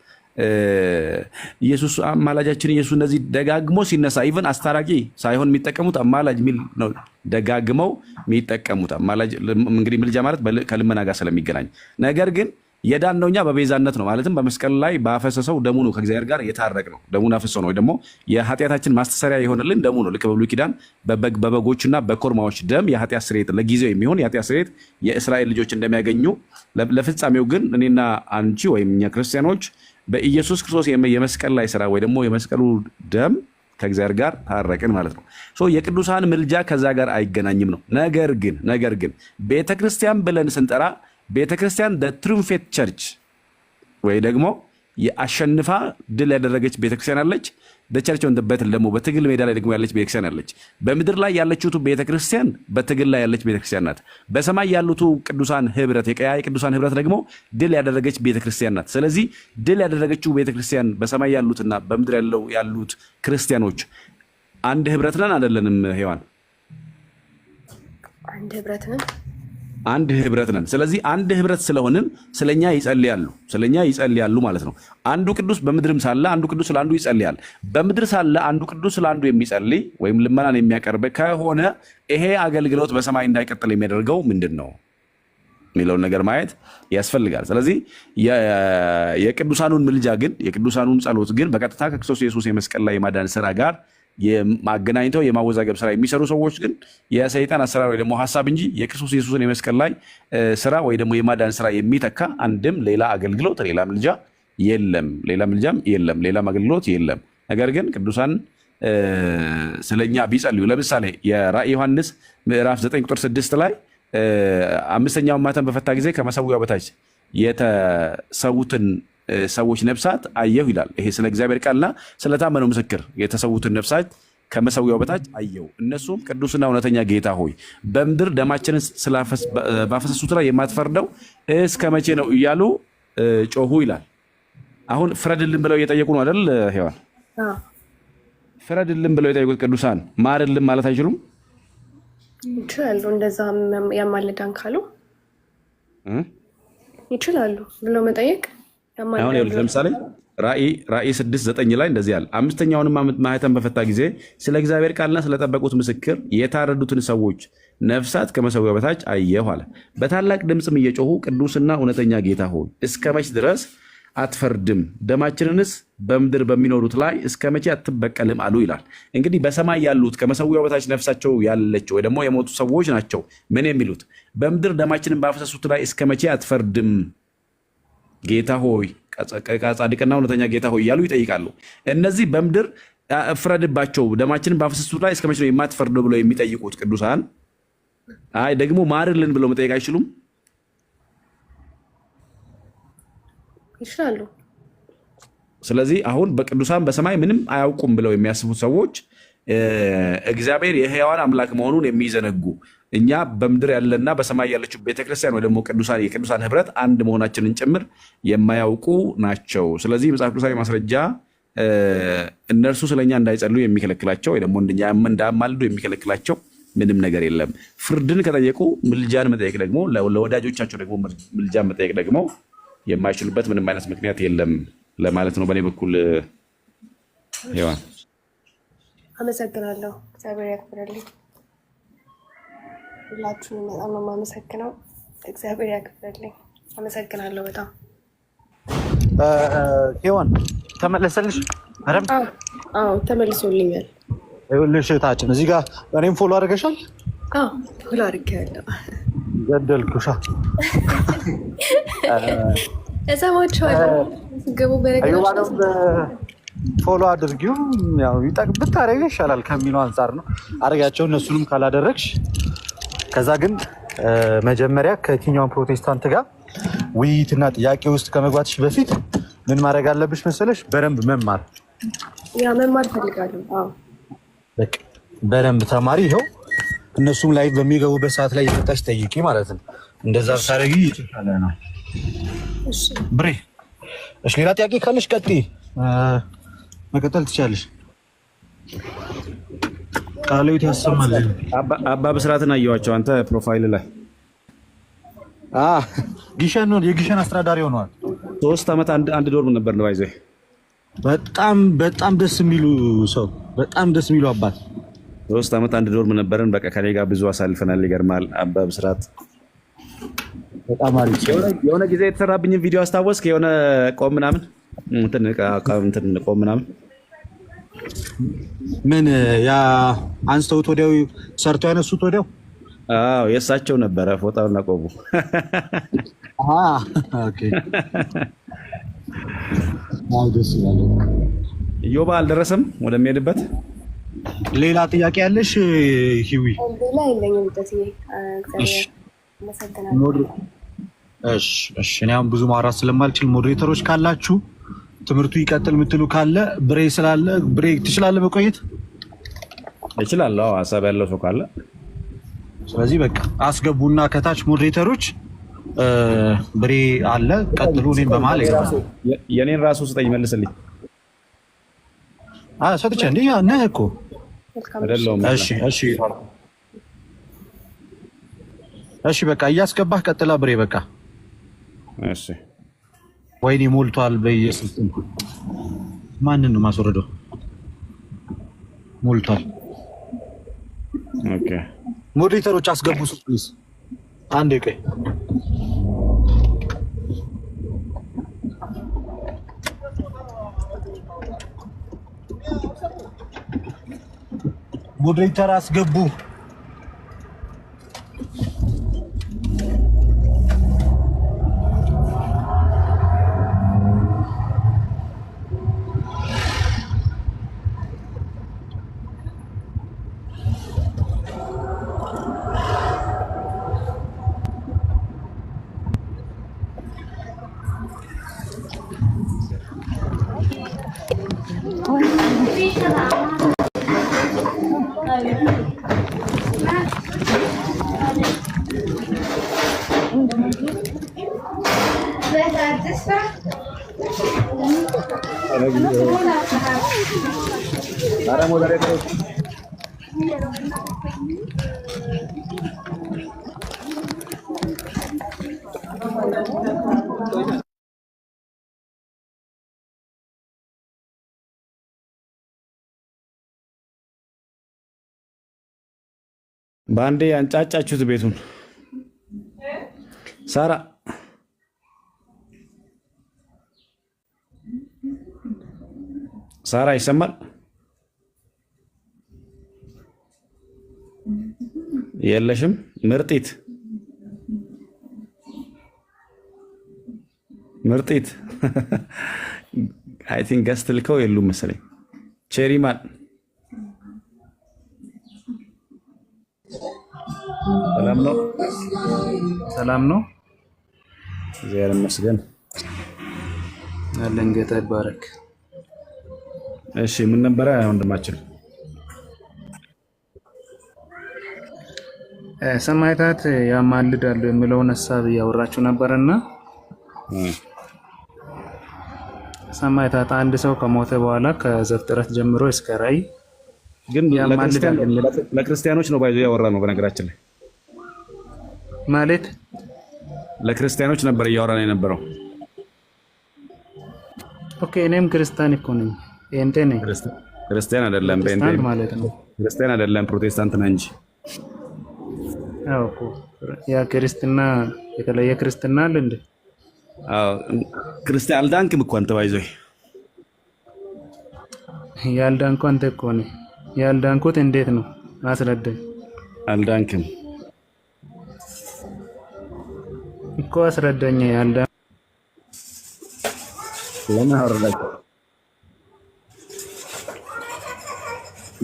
ኢየሱስ አማላጃችን ኢየሱስ እንደዚህ ደጋግሞ ሲነሳ ኢቨን አስታራቂ ሳይሆን የሚጠቀሙት አማላጅ የሚል ነው ደጋግመው የሚጠቀሙት። አማላጅ እንግዲህ ምልጃ ማለት ከልመና ጋር ስለሚገናኝ ነገር ግን የዳን ነው እኛ በቤዛነት ነው ማለትም በመስቀል ላይ ባፈሰሰው ደሙ ነው ከእግዚአብሔር ጋር የታረቅ ነው። ደሙን አፍሶ ነው ወይ ደግሞ የኃጢአታችን ማስተሰሪያ የሆነልን ደሙ ነው። ልክ በብሉይ ኪዳን በበጎችና በኮርማዎች ደም የኃጢአት ስርየት ለጊዜው የሚሆን የኃጢአት ስርየት የእስራኤል ልጆች እንደሚያገኙ ለፍጻሜው ግን እኔና አንቺ ወይም እኛ ክርስቲያኖች በኢየሱስ ክርስቶስ የመስቀል ላይ ስራ ወይ ደግሞ የመስቀሉ ደም ከእግዚአብሔር ጋር ታረቅን ማለት ነው። የቅዱሳን ምልጃ ከዛ ጋር አይገናኝም ነው። ነገር ግን ቤተክርስቲያን ብለን ስንጠራ ቤተክርስቲያን ትሩምፌት ቸርች ወይ ደግሞ የአሸንፋ ድል ያደረገች ቤተክርስቲያን አለች። ቸርች በትል ደግሞ በትግል ሜዳ ላይ ደግሞ ያለች ቤተክርስቲያን አለች። በምድር ላይ ያለችው ቤተክርስቲያን በትግል ላይ ያለች ቤተክርስቲያን ናት። በሰማይ ያሉት ቅዱሳን ህብረት የቅዱሳን ህብረት ደግሞ ድል ያደረገች ቤተክርስቲያን ናት። ስለዚህ ድል ያደረገችው ቤተክርስቲያን በሰማይ ያሉትና በምድር ያሉት ክርስቲያኖች አንድ ህብረት ነን አይደለንም ሔዋን? አንድ ህብረት ነን። ስለዚህ አንድ ህብረት ስለሆንን ስለኛ ይጸልያሉ ማለት ነው። አንዱ ቅዱስ በምድርም ሳለ አንዱ ቅዱስ ስለአንዱ ይጸልያል። በምድር ሳለ አንዱ ቅዱስ ስለአንዱ የሚጸልይ ወይም ልመናን የሚያቀርብ ከሆነ ይሄ አገልግሎት በሰማይ እንዳይቀጥል የሚያደርገው ምንድን ነው? የሚለውን ነገር ማየት ያስፈልጋል። ስለዚህ የቅዱሳኑን ምልጃ ግን የቅዱሳኑን ጸሎት ግን በቀጥታ ከክርስቶስ ኢየሱስ የመስቀል ላይ የማዳን ስራ ጋር የማገናኝተው የማወዛገብ ስራ የሚሰሩ ሰዎች ግን የሰይጣን አሰራር ወይ ደግሞ ሀሳብ እንጂ የክርስቶስ ኢየሱስን የመስቀል ላይ ስራ ወይ ደግሞ የማዳን ስራ የሚተካ አንድም ሌላ አገልግሎት ሌላ ምልጃ የለም። ሌላ ምልጃም የለም። ሌላም አገልግሎት የለም። ነገር ግን ቅዱሳን ስለኛ ቢጸልዩ ለምሳሌ የራእይ ዮሐንስ ምዕራፍ 9 ቁጥር 6 ላይ አምስተኛውን ማተም በፈታ ጊዜ ከመሰዊያው በታች የተሰዉትን ሰዎች ነፍሳት አየሁ ይላል። ይሄ ስለ እግዚአብሔር ቃልና ስለታመነው ምስክር የተሰዉትን ነፍሳት ከመሰዊያው በታች አየሁ። እነሱም ቅዱስና እውነተኛ ጌታ ሆይ በምድር ደማችንን ባፈሰሱት ላይ የማትፈርደው እስከ መቼ ነው እያሉ ጮሁ ይላል። አሁን ፍረድልን ብለው እየጠየቁ ነው አይደል ሔዋን? ፍረድልን ብለው የጠየቁት ቅዱሳን ማርልን ማለት አይችሉም? ይችላሉ። እንደዛ ያማልዳን ካሉ ይችላሉ ብለው መጠየቅ። አሁን ለምሳሌ ራእይ 6:9 ላይ እንደዚህ ያለ አምስተኛውንም ማኅተም በፈታ ጊዜ ስለ እግዚአብሔር ቃልና ስለጠበቁት ምስክር የታረዱትን ሰዎች ነፍሳት ከመሰዊያው በታች አየሁ አለ። በታላቅ ድምፅም እየጮሁ ቅዱስና እውነተኛ ጌታ ሆይ እስከ መች ድረስ አትፈርድም? ደማችንንስ በምድር በሚኖሩት ላይ እስከ መቼ አትበቀልም አሉ ይላል። እንግዲህ በሰማይ ያሉት ከመሰዊያው በታች ነፍሳቸው ያለችው ወይ ደግሞ የሞቱ ሰዎች ናቸው ምን የሚሉት? በምድር ደማችንን ባፈሰሱት ላይ እስከ መቼ አትፈርድም ጌታ ሆይ፣ ጻድቅና እውነተኛ ጌታ ሆይ እያሉ ይጠይቃሉ። እነዚህ በምድር ፍረድባቸው ደማችንን ባፈሰሱት ላይ እስከ መቼ ነው የማትፈርደው ብለው የሚጠይቁት ቅዱሳን አይ ደግሞ ማርልን ብለው መጠየቅ አይችሉም? ይችላሉ። ስለዚህ አሁን በቅዱሳን በሰማይ ምንም አያውቁም ብለው የሚያስቡት ሰዎች እግዚአብሔር የሕያዋን አምላክ መሆኑን የሚዘነጉ እኛ በምድር ያለና በሰማይ ያለችው ቤተክርስቲያን ወይ ደግሞ የቅዱሳን ህብረት አንድ መሆናችንን ጭምር የማያውቁ ናቸው። ስለዚህ መጽሐፍ ቅዱሳዊ ማስረጃ እነርሱ ስለኛ እንዳይጸልዩ የሚከለክላቸው ወይ ደግሞ እንዳያማልዱ የሚከለክላቸው ምንም ነገር የለም። ፍርድን ከጠየቁ ምልጃን መጠየቅ ደግሞ ለወዳጆቻቸው ደግሞ ምልጃን መጠየቅ ደግሞ የማይችሉበት ምንም አይነት ምክንያት የለም ለማለት ነው በእኔ በኩል። ሔዋን አመሰግናለሁ። እግዚአብሔር ያክብርልኝ። ሁላችሁንም በጣም ነው የማመሰግነው። እግዚአብሔር ያክብርልኝ። አመሰግናለሁ በጣም። ሔዋን ተመለሰልሽ? አዎ ተመልሶልኛል። ይኸውልሽ እህታችን እዚህ ጋር እኔም ፎሎ አድርገሻል? አዎ ፎሎ አድርጌያለሁ። ገደልኩሻ። እሰማችኋለሁ። ገቡ በነገራችን ፎሎ አድርጊው። ያው ብታረጊ ይሻላል ከሚለው አንጻር ነው። አድርጊያቸው እነሱንም ካላደረግሽ። ከዛ ግን መጀመሪያ ከየትኛውን ፕሮቴስታንት ጋር ውይይትና ጥያቄ ውስጥ ከመግባትሽ በፊት ምን ማድረግ አለብሽ መሰለሽ? በደንብ መማር ፈልጋለሁ። አዎ በቃ በደንብ ተማሪ። ይኸው እነሱም ላይ በሚገቡበት ሰዓት ላይ የመጣሽ ጠይቂ ማለት ነው። እንደዛ ብታረጊ ይችላል ነው። እሺ ብሬ። እሺ ሌላ ጥያቄ ካለሽ ቀጥይ፣ መቀጠል ትችላለሽ። ቃልዎት ያሰማል። አባ ብስራትን አየኋቸው አንተ ፕሮፋይል ላይ ጊሸን ነው የጊሸን አስተዳዳሪ ሆነዋል። 3 ዓመት አንድ ዶርም ነበር ነው ባይዘ። በጣም ደስ የሚሉ ሰው፣ በጣም ደስ የሚሉ አባት። 3 ዓመት አንድ ዶርም ነበርን። በቃ ከኔ ጋር ብዙ አሳልፈናል። ይገርማል። አባ ብስራት በጣም አሪፍ። የሆነ ጊዜ የተሰራብኝን ቪዲዮ አስታወስክ? የሆነ ቆም ምናምን ቆም ምናምን ምን ያ አንስተውት ወዲያው ሰርቶ ያነሱት ወዲያው። አዎ የእሳቸው ነበረ ፎጣውና ቆቡ። ኦኬ ደስ ይላል። ዮባ አልደረሰም ወደሚሄድበት። ሌላ ጥያቄ ያለሽ ሂዊ? ሌላ የለኝም። እሺ እኔ አሁን ብዙ ማውራት ስለማልችል ሞዴሬተሮች ካላችሁ ትምህርቱ ይቀጥል የምትሉ ካለ ብሬ ስላለ ብሬ ትችላለህ መቆየት? እችላለሁ ሀሳብ ያለው ሰው ካለ። ስለዚህ በቃ አስገቡና ከታች ሞዴሬተሮች ብሬ አለ ቀጥሉ። እኔን በመሀል የኔን ራሱ ስጠኝ መልስልኝ። ሰጥቼ እንዴ ነህ እኮ አይደለም። እሺ በቃ እያስገባህ ቀጥላ ብሬ። በቃ እሺ። ወይኔ ሞልቷል። በኢየሱስ ማንን ነው ማስወረደው? ሞልቷል። ኦኬ ሞዴሬተሮች አስገቡ ፕሊዝ። አንዴ ቆይ ሞዴሬተር አስገቡ። ባንዴ አንጫጫችሁት ቤቱን። ሳራ ሳራ ይሰማል? የለሽም? ምርጢት ምርጢት አይ ቲንክ ገስት ልከው የሉም መሰለኝ። ቼሪማን ሰላም ነው? ሰላም ነው። እግዚአብሔር ይመስገን አለን። ጌታ ይባረክ። እሺ ምን ነበረ ወንድማችን? ሰማዕታት ያማልዳሉ የሚለውን ሐሳብ እያወራችሁ ነበርና ሰማዕታት አንድ ሰው ከሞተ በኋላ ከዘፍጥረት ጀምሮ እስከ ራዕይ ግን ለክርስቲያኖች ነው ባይዞ ያወራ ነው። በነገራችን ላይ ማለት ለክርስቲያኖች ነበር እያወራን የነበረው። ኦኬ እኔም ክርስቲያን እኮ ነኝ። ጴንጤ ነኝ። ክርስቲያን አይደለም፣ ጴንጤ ማለት ነው። ክርስቲያን አይደለም፣ ፕሮቴስታንት ነህ እንጂ። አዎ እኮ ያ ክርስትና የተለየ ክርስትና አለ እንዴ? አዎ ክርስቲያን አልዳንክም እኮ አንተ ባይዞ ያልዳንኩ አንተ እኮ ነህ። ያልዳንኩት እንዴት ነው? አስረዳኝ። አልዳንክም እኮ አስረዳኝ። ያልዳን ለምን አወራለች?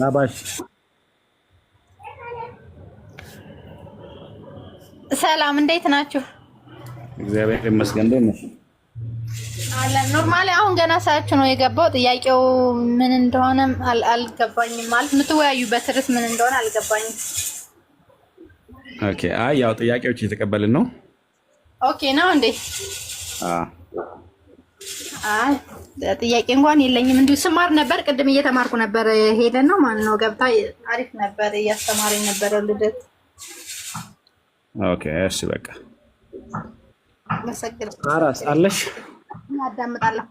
ናባሽ ሰላም፣ እንዴት ናችሁ? እግዚአብሔር ይመስገን። እንዴት ነሽ? አለን ኖርማሊ። አሁን ገና ሳያችሁ ነው የገባው። ጥያቄው ምን እንደሆነ አልገባኝም። ማለት የምትወያዩበት ርዕስ ምን እንደሆነ አልገባኝም። ኦኬ። አይ ያው ጥያቄዎች እየተቀበልን ነው። ኦኬ ነው እንዴ? አይ ጥያቄ እንኳን የለኝም። እንዲሁ ስማር ነበር። ቅድም እየተማርኩ ነበር። ሄለን ነው ማን ነው ገብታ አሪፍ ነበር እያስተማረኝ ነበር ልደት። ኦኬ እሺ በቃ መሰግር አራስ አለሽ? አዳምጣለሁ።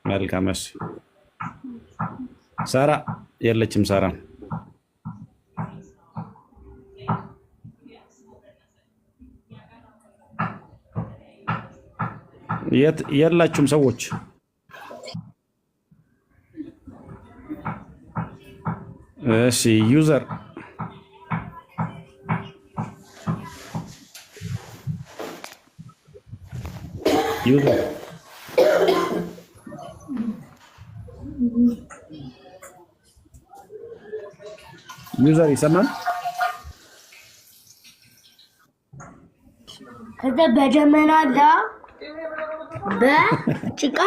መልካም እሺ። ሳራ የለችም። ሳራ የላችሁም ሰዎች? እሺ ዩዘር ዩዘር ይሰማል? ከዛ በደመና በጭቃ